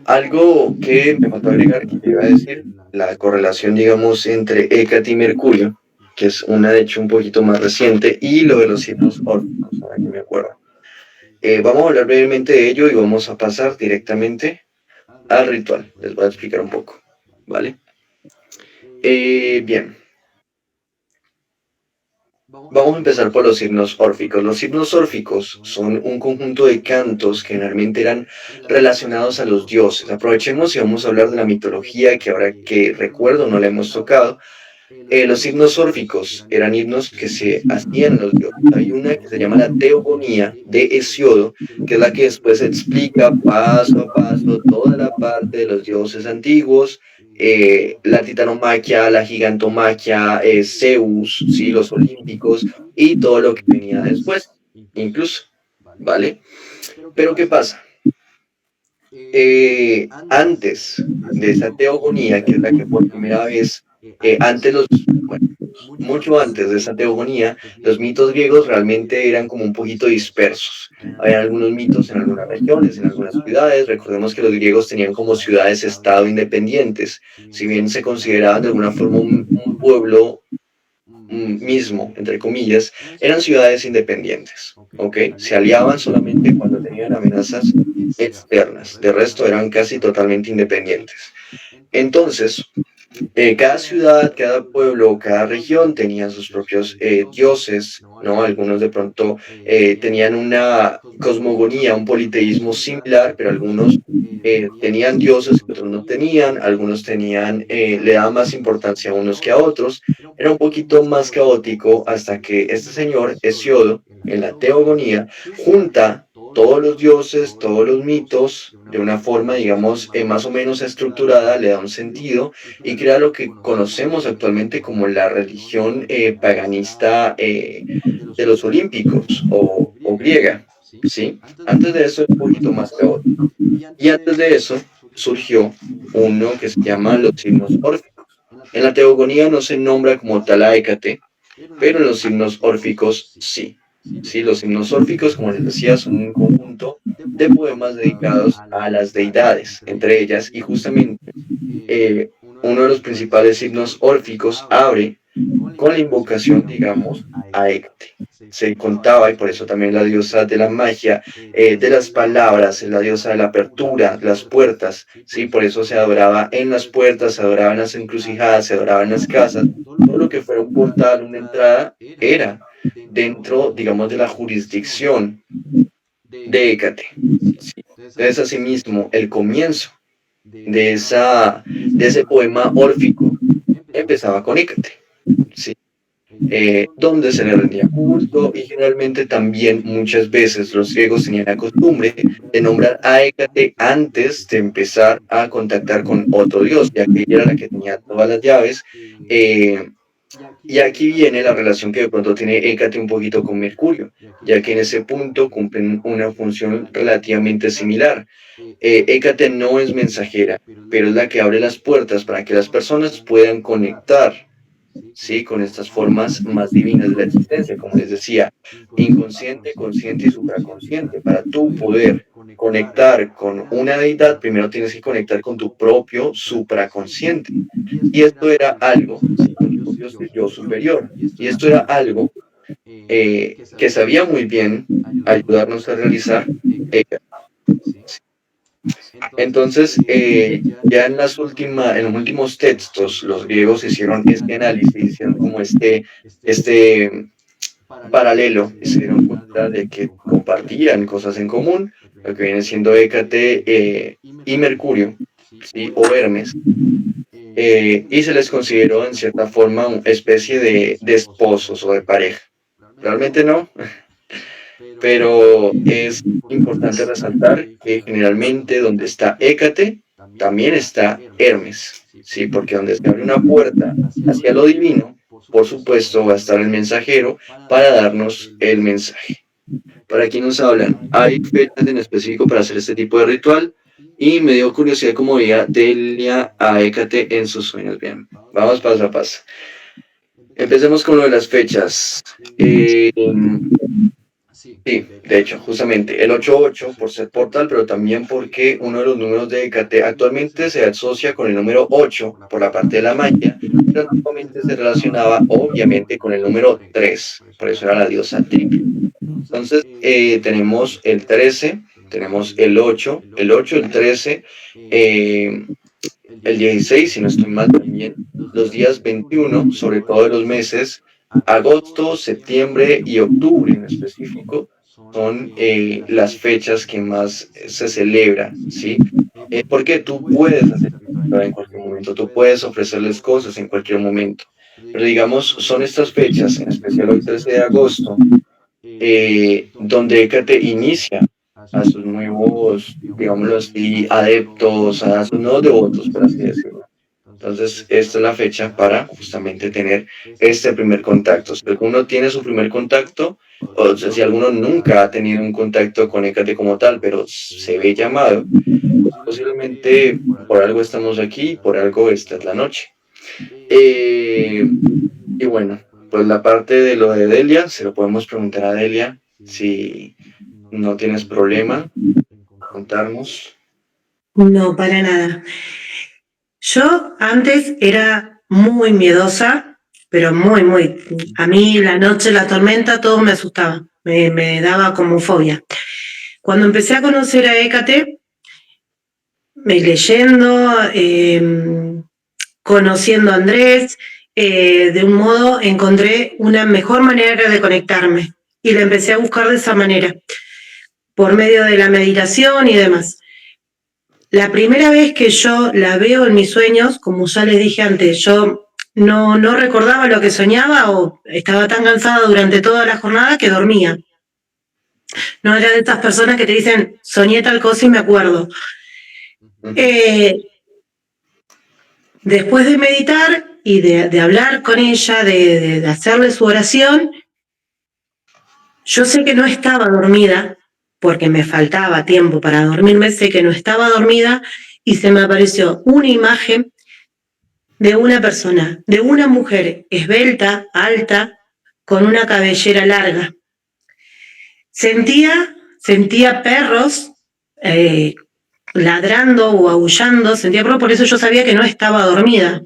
Algo que me faltó agregar, que iba a decir, la correlación, digamos, entre Hécate y Mercurio, que es una, de hecho, un poquito más reciente, y lo de los signos órficos, ahora que me acuerdo. Vamos a hablar brevemente de ello y vamos a pasar directamente al ritual. Les voy a explicar un poco, ¿vale? Bien. Vamos a empezar por los himnos órficos. Los himnos órficos son un conjunto de cantos que generalmente eran relacionados a los dioses. Aprovechemos y vamos a hablar de la mitología que ahora que recuerdo no la hemos tocado. Los himnos órficos eran himnos que se hacían a los dioses. Hay una que se llama la Teogonía de Hesiodo, que es la que después explica paso a paso toda la parte de los dioses antiguos, la titanomaquia, la gigantomaquia, Zeus, ¿sí? Los olímpicos y todo lo que venía después, incluso, ¿vale? Pero ¿qué pasa? Antes de esa teogonía, que es la que por primera vez, bueno, mucho antes de esa teogonía, los mitos griegos realmente eran como un poquito dispersos. Había algunos mitos en algunas regiones, en algunas ciudades. Recordemos que los griegos tenían como ciudades-estado independientes. Si bien se consideraban de alguna forma un pueblo mismo, entre comillas, eran ciudades independientes, ¿ok? Se aliaban solamente cuando tenían amenazas externas, de resto eran casi totalmente independientes. Entonces, cada ciudad, cada pueblo, cada región tenía sus propios dioses, ¿no? Algunos de pronto tenían una cosmogonía, un politeísmo similar, pero algunos tenían dioses que otros no tenían, algunos tenían, le daban más importancia a unos que a otros, era un poquito más caótico hasta que este señor, Hesiodo, en la teogonía, junta todos los dioses, todos los mitos, de una forma, digamos, más o menos estructurada, le da un sentido y crea lo que conocemos actualmente como la religión paganista de los olímpicos o griega, ¿sí? Antes de eso es un poquito más caótico. Y antes de eso surgió uno que se llama los himnos órficos. En la teogonía no se nombra como tal a Hécate, pero en los himnos órficos sí. Sí, los himnos órficos, como les decía, son un conjunto de poemas dedicados a las deidades, entre ellas, y justamente uno de los principales himnos órficos abre con la invocación, digamos, a Hécate. Se contaba, y por eso también la diosa de la magia, de las palabras, la diosa de la apertura, las puertas, ¿sí? Por eso se adoraba en las puertas, se adoraba en las encrucijadas, se adoraba en las casas. Todo lo que fuera un portal, una entrada, era dentro, digamos, de la jurisdicción de Hécate. ¿Sí? Entonces, asimismo, el comienzo de ese poema órfico empezaba con Hécate, ¿sí? Donde se le rendía culto, y generalmente también muchas veces los griegos tenían la costumbre de nombrar a Hécate antes de empezar a contactar con otro dios, ya que ella era la que tenía todas las llaves. Y aquí viene la relación que de pronto tiene Hécate un poquito con Mercurio, ya que en ese punto cumplen una función relativamente similar. Hécate no es mensajera, pero es la que abre las puertas para que las personas puedan conectar, ¿sí? Con estas formas más divinas de la existencia, como les decía, inconsciente, consciente y supraconsciente. Para tú poder conectar con una deidad, primero tienes que conectar con tu propio supraconsciente. Y esto era algo, ¿sí? Con tu propio yo superior. Y esto era algo que sabía muy bien ayudarnos a realizar. Entonces, ya en los últimos textos, los griegos hicieron este análisis, hicieron como este paralelo, y se dieron cuenta de que compartían cosas en común, lo que viene siendo Hécate y Mercurio, ¿sí? O Hermes, y se les consideró en cierta forma una especie de esposos o de pareja. Realmente no, pero es importante resaltar que generalmente donde está Hécate, también está Hermes, ¿sí? Porque donde se abre una puerta hacia lo divino, por supuesto va a estar el mensajero para darnos el mensaje. Para quien nos hablan, hay fechas en específico para hacer este tipo de ritual, y me dio curiosidad cómo veía Delia a Hécate en sus sueños. Bien, vamos paso a paso. Empecemos con lo de las fechas. Sí, de hecho, justamente el 88 por ser portal, pero también porque uno de los números de Hécate actualmente se asocia con el número 8 por la parte de la magia, pero antiguamente se relacionaba obviamente con el número 3, por eso era la diosa triple. Entonces tenemos el 13, tenemos el 8, el 13, el 16, si no estoy mal también, los días 21, sobre todo de los meses agosto, septiembre y octubre en específico, son las fechas que más se celebran, ¿sí? Porque tú puedes hacer en cualquier momento, tú puedes ofrecerles cosas en cualquier momento, pero digamos, son estas fechas, en especial hoy 13 de agosto, donde Hécate inicia a sus nuevos, digámoslo así, adeptos, a sus nuevos devotos, por así decirlo. Entonces, esta es la fecha para justamente tener este primer contacto. Si alguno tiene su primer contacto, o sea, si alguno nunca ha tenido un contacto con Hécate como tal, pero se ve llamado, posiblemente por algo estamos aquí, por algo esta es la noche. Y bueno, pues la parte de lo de Delia, se lo podemos preguntar a Delia, si no tienes problema, contarnos. No, para nada. Yo antes era muy miedosa, pero muy. A mí la noche, la tormenta, todo me asustaba, me daba como fobia. Cuando empecé a conocer a Hécate, leyendo, conociendo a Andrés, de un modo encontré una mejor manera de conectarme y la empecé a buscar de esa manera, por medio de la meditación y demás. La primera vez que yo la veo en mis sueños, como ya les dije antes, yo no recordaba lo que soñaba o estaba tan cansada durante toda la jornada que dormía. No era de estas personas que te dicen, soñé tal cosa y me acuerdo. Después de meditar y de hablar con ella, de hacerle su oración, yo sé que no estaba dormida, porque me faltaba tiempo para dormirme, sé que no estaba dormida y se me apareció una imagen de una persona, de una mujer esbelta, alta, con una cabellera larga. Sentía perros ladrando o aullando, sentía perros, por eso yo sabía que no estaba dormida.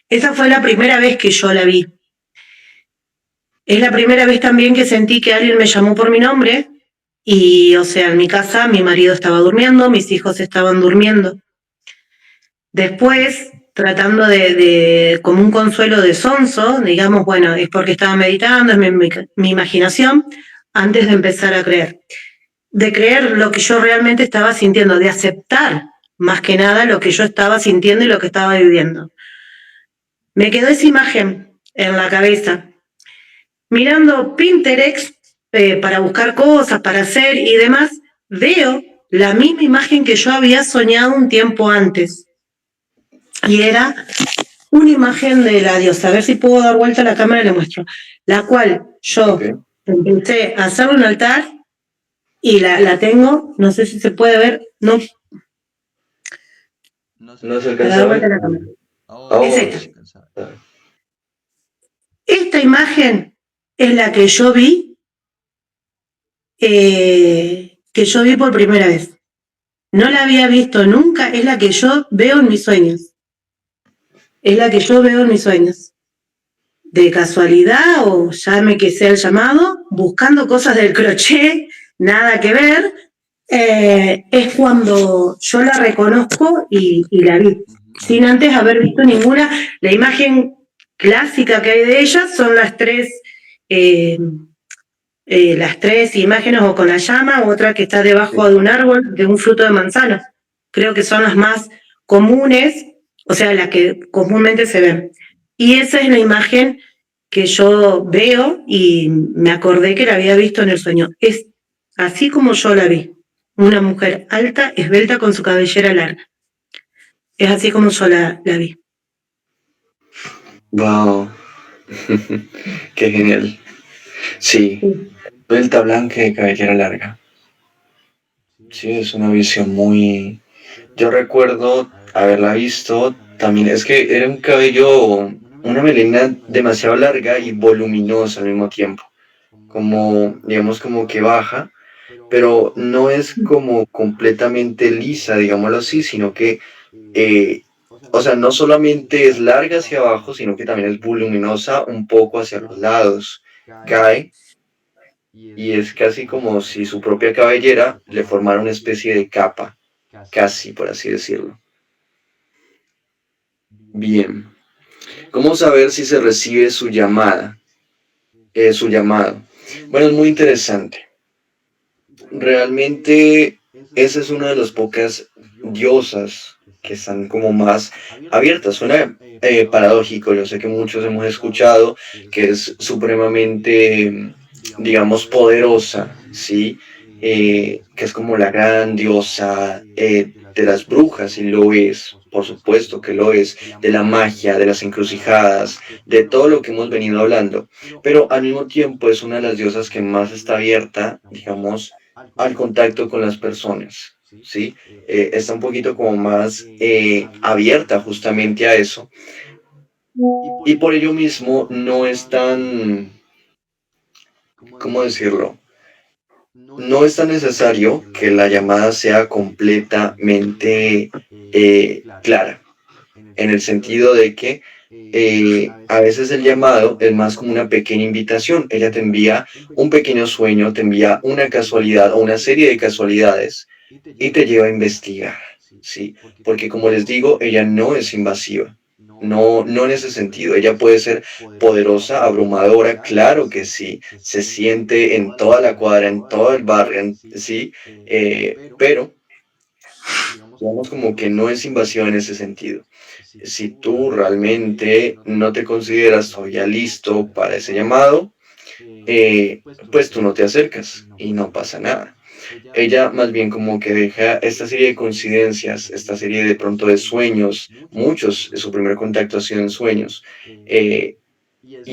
Esa fue la primera vez que yo la vi. Es la primera vez también que sentí que alguien me llamó por mi nombre y, o sea, en mi casa mi marido estaba durmiendo, mis hijos estaban durmiendo. Después, tratando como un consuelo de sonso, digamos, bueno, es porque estaba meditando, es mi imaginación, antes de empezar a creer. De creer lo que yo realmente estaba sintiendo, de aceptar más que nada lo que yo estaba sintiendo y lo que estaba viviendo. Me quedó esa imagen en la cabeza, mirando Pinterest para buscar cosas, para hacer y demás, veo la misma imagen que yo había soñado un tiempo antes. Y era una imagen de la diosa. A ver si puedo dar vuelta a la cámara y le muestro. La cual yo empecé a hacer un altar y la tengo, no sé si se puede ver, no. No se alcanza a ver. Es esta. Esta imagen es la que yo vi por primera vez. No la había visto nunca, es la que yo veo en mis sueños. Es la que yo veo en mis sueños. De casualidad o llame que sea el llamado, buscando cosas del crochet, nada que ver, es cuando yo la reconozco y la vi, sin antes haber visto ninguna. La imagen clásica que hay de ella son las tres imágenes, o con la llama, otra que está debajo de un árbol, de un fruto de manzana. Creo que son las más comunes, o sea, las que comúnmente se ven. Y esa es la imagen que yo veo y me acordé que la había visto en el sueño. Es así como yo la vi. Una mujer alta, esbelta, con su cabellera larga. Es así como yo la vi. Wow. Qué genial. Sí. Esbelta, blanca y cabellera larga. Sí, es una visión muy... Yo recuerdo haberla visto, también es que era un cabello, una melena demasiado larga y voluminosa al mismo tiempo, como, digamos, como que baja, pero no es como completamente lisa, digámoslo así, sino que, o sea, no solamente es larga hacia abajo, sino que también es voluminosa un poco hacia los lados, cae. Y es casi como si su propia cabellera le formara una especie de capa, casi por así decirlo. Bien. ¿Cómo saber si se recibe su llamada? Su llamado. Bueno, es muy interesante. Realmente esa es una de las pocas diosas que están como más abiertas. Suena paradójico, yo sé que muchos hemos escuchado que es supremamente, digamos, poderosa, ¿sí? Que es como la gran diosa de las brujas, y lo es, por supuesto que lo es, de la magia, de las encrucijadas, de todo lo que hemos venido hablando, pero al mismo tiempo es una de las diosas que más está abierta, digamos, al contacto con las personas, ¿sí? Está un poquito como más abierta justamente a eso, y por ello mismo no es tan, ¿cómo decirlo? No es tan necesario que la llamada sea completamente clara, en el sentido de que a veces el llamado es más como una pequeña invitación. Ella te envía un pequeño sueño, te envía una casualidad o una serie de casualidades y te lleva a investigar, ¿sí? Porque como les digo, ella no es invasiva. No, no en ese sentido. Ella puede ser poderosa, abrumadora, claro que sí. Se siente en toda la cuadra, en todo el barrio, sí. Pero digamos como que no es invasiva en ese sentido. Si tú realmente no te consideras todavía listo para ese llamado, pues tú no te acercas y no pasa nada. Ella más bien como que deja esta serie de coincidencias, esta serie de pronto de sueños, muchos, su primer contacto ha sido en sueños, y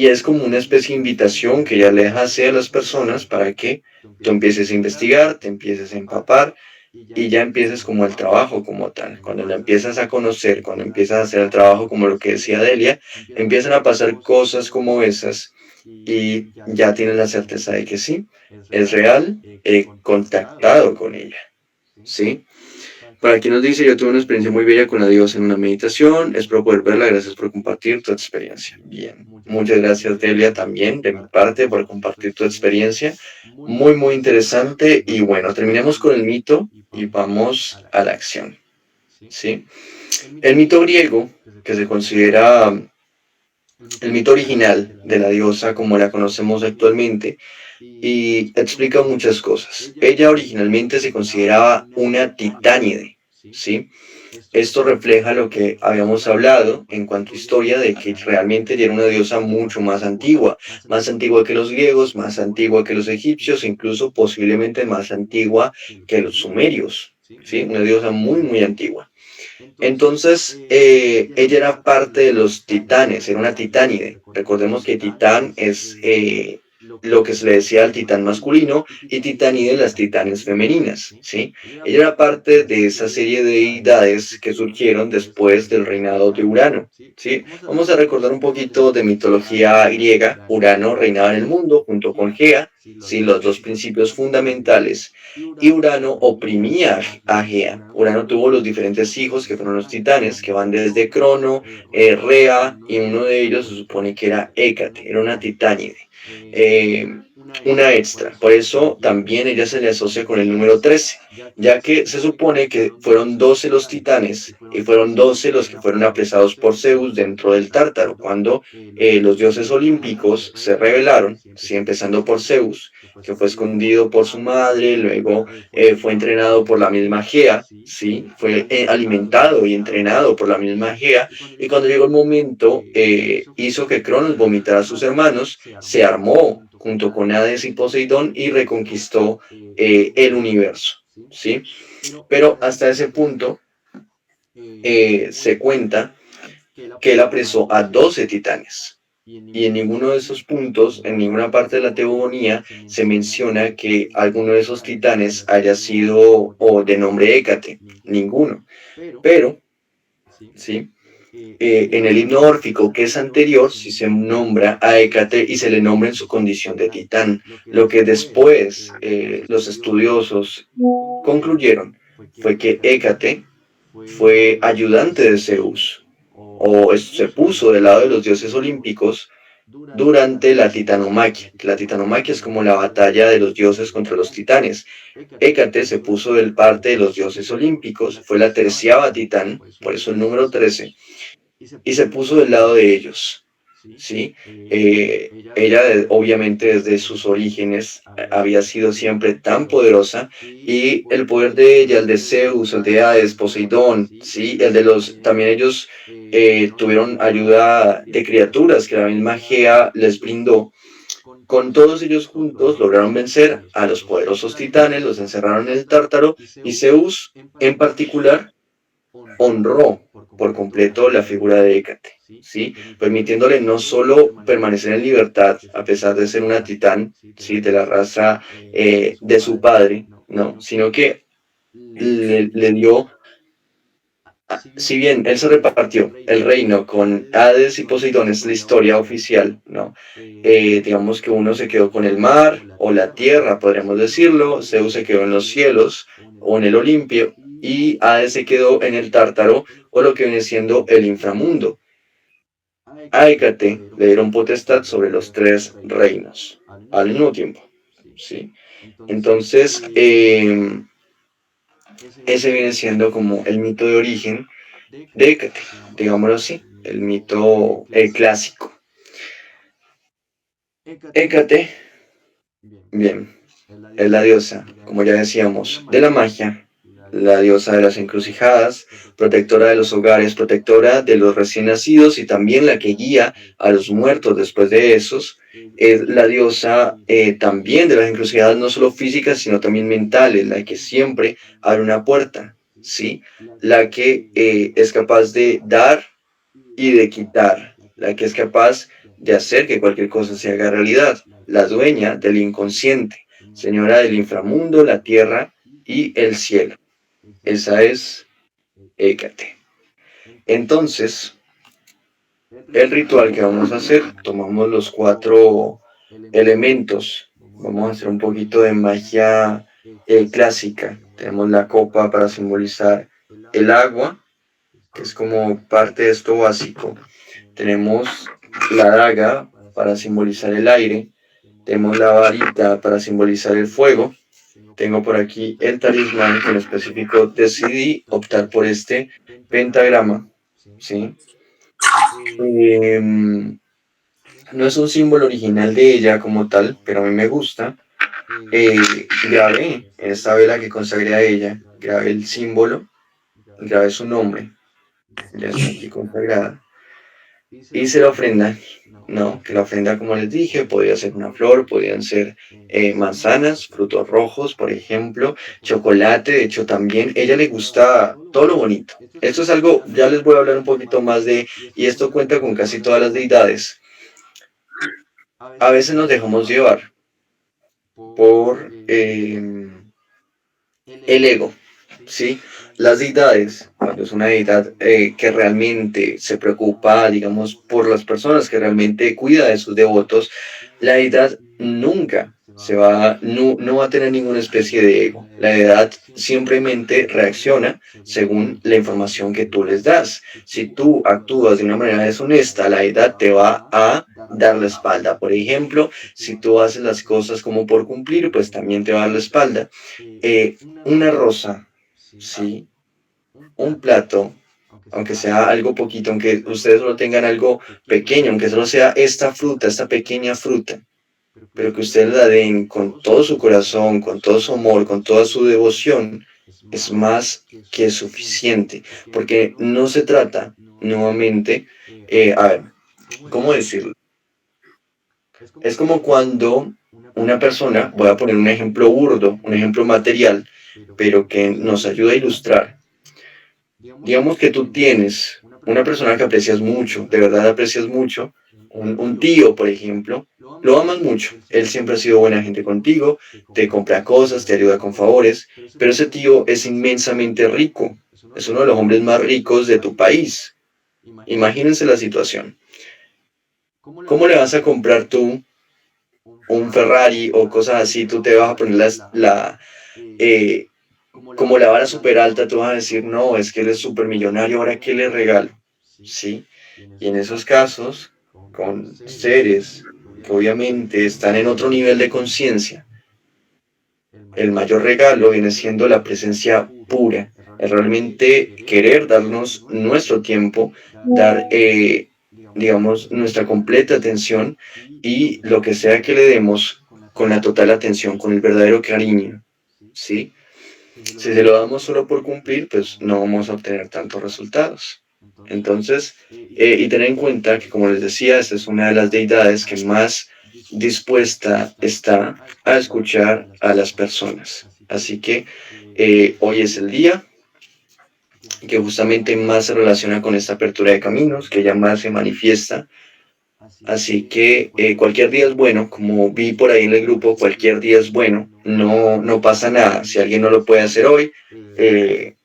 es como una especie de invitación que ella le deja hacer a las personas para que tú empieces a investigar, te empieces a empapar, y ya empiezas como el trabajo como tal. Cuando la empiezas a conocer, cuando empiezas a hacer el trabajo como lo que decía Delia, empiezan a pasar cosas como esas y ya tienes la certeza de que sí, es real, he contactado con ella, ¿sí? Para quien nos dice, yo tuve una experiencia muy bella con la diosa en una meditación, espero poder verla, gracias por compartir tu experiencia. Bien, muchas gracias Delia también de mi parte por compartir tu experiencia, muy muy interesante y bueno, terminemos con el mito y vamos a la acción, ¿sí? El mito griego, que se considera el mito original de la diosa como la conocemos actualmente, y explica muchas cosas. Ella originalmente se consideraba una titánide, ¿sí? Esto refleja lo que habíamos hablado en cuanto a historia de que realmente ella era una diosa mucho más antigua que los griegos, más antigua que los egipcios, incluso posiblemente más antigua que los sumerios, ¿sí? Una diosa muy, muy antigua. Entonces, ella era parte de los titanes, era una titánide. Recordemos que titán es lo que se le decía al titán masculino y titánide las titanes femeninas, ¿sí? Ella era parte de esa serie de deidades que surgieron después del reinado de Urano, ¿sí? Vamos a recordar un poquito de mitología griega. Urano reinaba en el mundo junto con Gea, ¿sí? Los dos principios fundamentales, y Urano oprimía a Gea. Urano tuvo los diferentes hijos que fueron los titanes, que van desde Crono, Rea, y uno de ellos se supone que era Hécate, era una titánide. Una extra, por eso también ella se le asocia con el número 13, ya que se supone que fueron 12 los titanes y fueron 12 los que fueron apresados por Zeus dentro del Tártaro, cuando los dioses olímpicos se rebelaron, ¿sí? Empezando por Zeus, que fue escondido por su madre, luego fue entrenado por la misma Gea, ¿sí? Fue alimentado y entrenado por la misma Gea, y cuando llegó el momento hizo que Cronos vomitara a sus hermanos, se armó junto con Hades y Poseidón y reconquistó el universo, ¿sí? Pero hasta ese punto se cuenta que él apresó a 12 titanes. Y en ninguno de esos puntos, en ninguna parte de la teogonía, se menciona que alguno de esos titanes haya sido o de nombre Hécate. Ninguno. Pero, ¿sí? En el himno órfico que es anterior, sí se nombra a Hécate y se le nombra en su condición de titán. Lo que después los estudiosos concluyeron fue que Hécate fue ayudante de Zeus, o se puso del lado de los dioses olímpicos durante la titanomaquia. La titanomaquia es como la batalla de los dioses contra los titanes. Hécate se puso del parte de los dioses olímpicos, fue la 13ª titán, por eso el número 13, y se puso del lado de ellos, ¿sí? Ella obviamente desde sus orígenes había sido siempre tan poderosa, y el poder de ella, el de Zeus, el de Hades, Poseidón, ¿sí? El de los, también ellos tuvieron ayuda de criaturas que la misma Gea les brindó. Con todos ellos juntos lograron vencer a los poderosos titanes, los encerraron en el Tártaro, y Zeus en particular honró por completo la figura de Hécate, ¿sí? Permitiéndole no solo permanecer en libertad, a pesar de ser una titán, ¿sí? De la raza de su padre, ¿no? Sino que le dio, si bien él se repartió el reino con Hades y Poseidón, es la historia oficial, ¿no? Digamos que uno se quedó con el mar o la tierra, podríamos decirlo, Zeus se quedó en los cielos o en el Olimpio, y Hades se quedó en el Tártaro, o lo que viene siendo el inframundo. A Hécate le dieron potestad sobre los 3 reinos al mismo tiempo, ¿sí? Entonces, ese viene siendo como el mito de origen de Hécate, digámoslo así, el mito clásico. Hécate, bien, es la diosa, como ya decíamos, de la magia, la diosa de las encrucijadas, protectora de los hogares, protectora de los recién nacidos y también la que guía a los muertos después de esos. Es la diosa también de las encrucijadas, no solo físicas, sino también mentales, la que siempre abre una puerta, ¿sí? La que es capaz de dar y de quitar, la que es capaz de hacer que cualquier cosa se haga realidad, la dueña del inconsciente, señora del inframundo, la tierra y el cielo. Esa es Hécate. Entonces, el ritual que vamos a hacer, tomamos los 4 elementos. Vamos a hacer un poquito de magia clásica. Tenemos la copa para simbolizar el agua, que es como parte de esto básico. Tenemos la daga para simbolizar el aire. Tenemos la varita para simbolizar el fuego. Tengo por aquí el talismán, que en específico decidí optar por este pentagrama, ¿sí? Em, no es un símbolo original de ella como tal, pero a mí me gusta. Eh, grabé en esta vela que consagré a ella, grabé el símbolo, grabé su nombre, ya está aquí consagrada. Hice la ofrenda, no, que la ofrenda, como les dije, podía ser una flor, podían ser manzanas, frutos rojos, por ejemplo, chocolate, de hecho también, ella le gusta todo lo bonito. Esto es algo, ya les voy a hablar un poquito más de, y esto cuenta con casi todas las deidades. A veces nos dejamos llevar por el ego, ¿sí? Las deidades, cuando es una deidad que realmente se preocupa, digamos, por las personas, que realmente cuida de sus devotos, la deidad nunca no va a tener ninguna especie de ego. La deidad simplemente reacciona según la información que tú les das. Si tú actúas de una manera deshonesta, la deidad te va a dar la espalda. Por ejemplo, si tú haces las cosas como por cumplir, pues también te va a dar la espalda. Una rosa, ¿sí? Un plato, aunque sea algo poquito, aunque ustedes solo tengan algo pequeño, aunque solo sea esta fruta, esta pequeña fruta, pero que ustedes la den con todo su corazón, con todo su amor, con toda su devoción, es más que suficiente, porque no se trata, nuevamente, a ver, ¿cómo decirlo? Es como cuando una persona, voy a poner un ejemplo burdo, un ejemplo material, pero que nos ayuda a ilustrar. Digamos que tú tienes una persona que aprecias mucho, de verdad aprecias mucho, un tío, por ejemplo, lo amas mucho, él siempre ha sido buena gente contigo, te compra cosas, te ayuda con favores, pero ese tío es inmensamente rico, es uno de los hombres más ricos de tu país. Imagínense la situación. ¿Cómo le vas a comprar tú un Ferrari o cosas así? Tú te vas a poner eh, como la vara súper alta, tú vas a decir, no, es que él es súper millonario, ahora qué le regalo, ¿sí? Y en esos casos, con seres que obviamente están en otro nivel de conciencia, el mayor regalo viene siendo la presencia pura, el realmente querer darnos nuestro tiempo, dar, digamos, nuestra completa atención y lo que sea que le demos con la total atención, con el verdadero cariño, ¿sí? Si se lo damos solo por cumplir, pues no vamos a obtener tantos resultados. Entonces, y tener en cuenta que, como les decía, esta es una de las deidades que más dispuesta está a escuchar a las personas. Así que hoy es el día que justamente más se relaciona con esta apertura de caminos, que ya más se manifiesta. Así que cualquier día es bueno, como vi por ahí en el grupo, cualquier día es bueno, no pasa nada. Si alguien no lo puede hacer hoy, eh,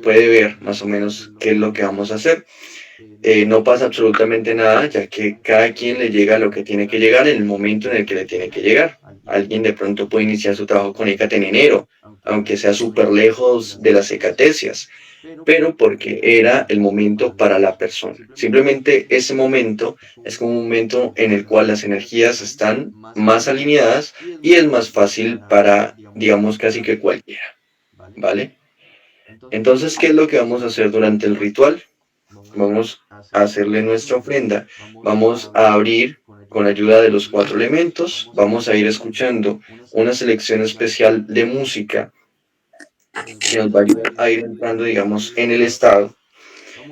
puede ver más o menos qué es lo que vamos a hacer. No pasa absolutamente nada, ya que cada quien le llega lo que tiene que llegar en el momento en el que le tiene que llegar. Alguien de pronto puede iniciar su trabajo con ECAT en enero, aunque sea súper lejos de las ecatesias, pero porque era el momento para la persona. Simplemente ese momento es como un momento en el cual las energías están más alineadas y es más fácil para, digamos, casi que cualquiera, ¿vale? Entonces, ¿qué es lo que vamos a hacer durante el ritual? Vamos a hacerle nuestra ofrenda, vamos a abrir con ayuda de los 4 elementos, vamos a ir escuchando una selección especial de música que nos va a ayudar a ir entrando, digamos, en el estado.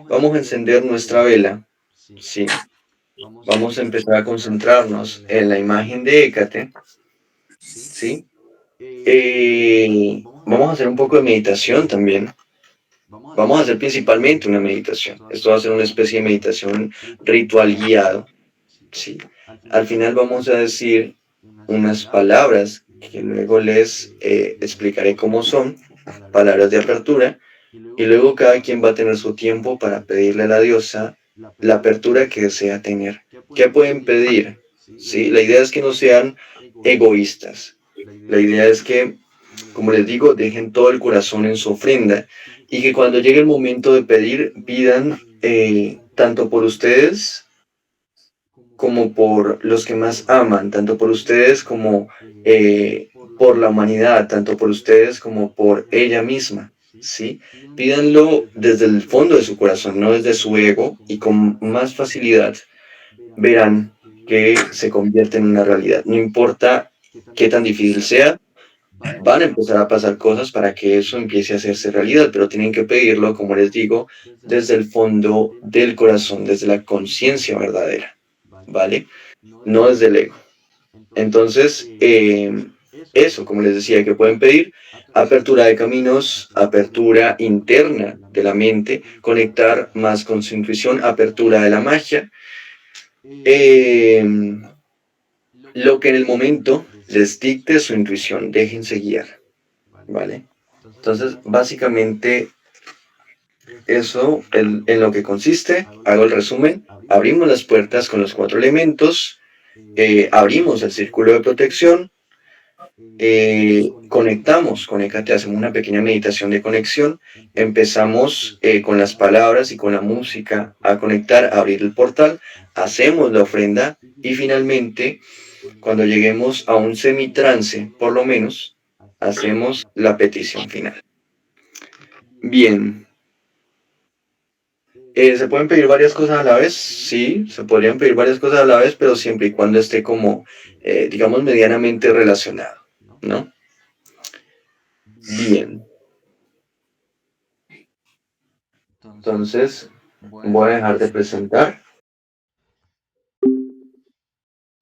Vamos a encender nuestra vela, sí. Vamos a empezar a concentrarnos en la imagen de Hécate, sí. Vamos a hacer un poco de meditación también. Vamos a hacer principalmente una meditación. Esto va a ser una especie de meditación ritual guiado, sí. Al final vamos a decir unas palabras que luego les explicaré cómo son. palabras de apertura, y luego cada quien va a tener su tiempo para pedirle a la diosa la apertura que desea tener. ¿Qué pueden pedir? ¿Sí? La idea es que no sean egoístas. La idea es que, como les digo, dejen todo el corazón en su ofrenda y que cuando llegue el momento de pedir, pidan tanto por ustedes como por los que más aman, tanto por ustedes como por la humanidad, tanto por ustedes como por ella misma, ¿sí? Pídanlo desde el fondo de su corazón, no desde su ego, y con más facilidad verán que se convierte en una realidad. No importa qué tan difícil sea, van a empezar a pasar cosas para que eso empiece a hacerse realidad, pero tienen que pedirlo, como les digo, desde el fondo del corazón, desde la conciencia verdadera, ¿vale? No desde el ego. Entonces, eso, como les decía, que pueden pedir apertura de caminos, apertura interna de la mente, conectar más con su intuición, apertura de la magia, lo que en el momento les dicte su intuición, déjense guiar, ¿vale? Entonces, básicamente, eso en lo que consiste, hago el resumen, abrimos las puertas con los 4 elementos, abrimos el círculo de protección, conectamos, conéctate, hacemos una pequeña meditación de conexión, empezamos con las palabras y con la música a conectar, a abrir el portal, hacemos la ofrenda y finalmente, cuando lleguemos a un semitrance, por lo menos, hacemos la petición final. Bien. ¿Se pueden pedir varias cosas a la vez? Sí, se podrían pedir varias cosas a la vez, pero siempre y cuando esté como, digamos, medianamente relacionado, ¿no? Bien. Entonces, voy a dejar de presentar.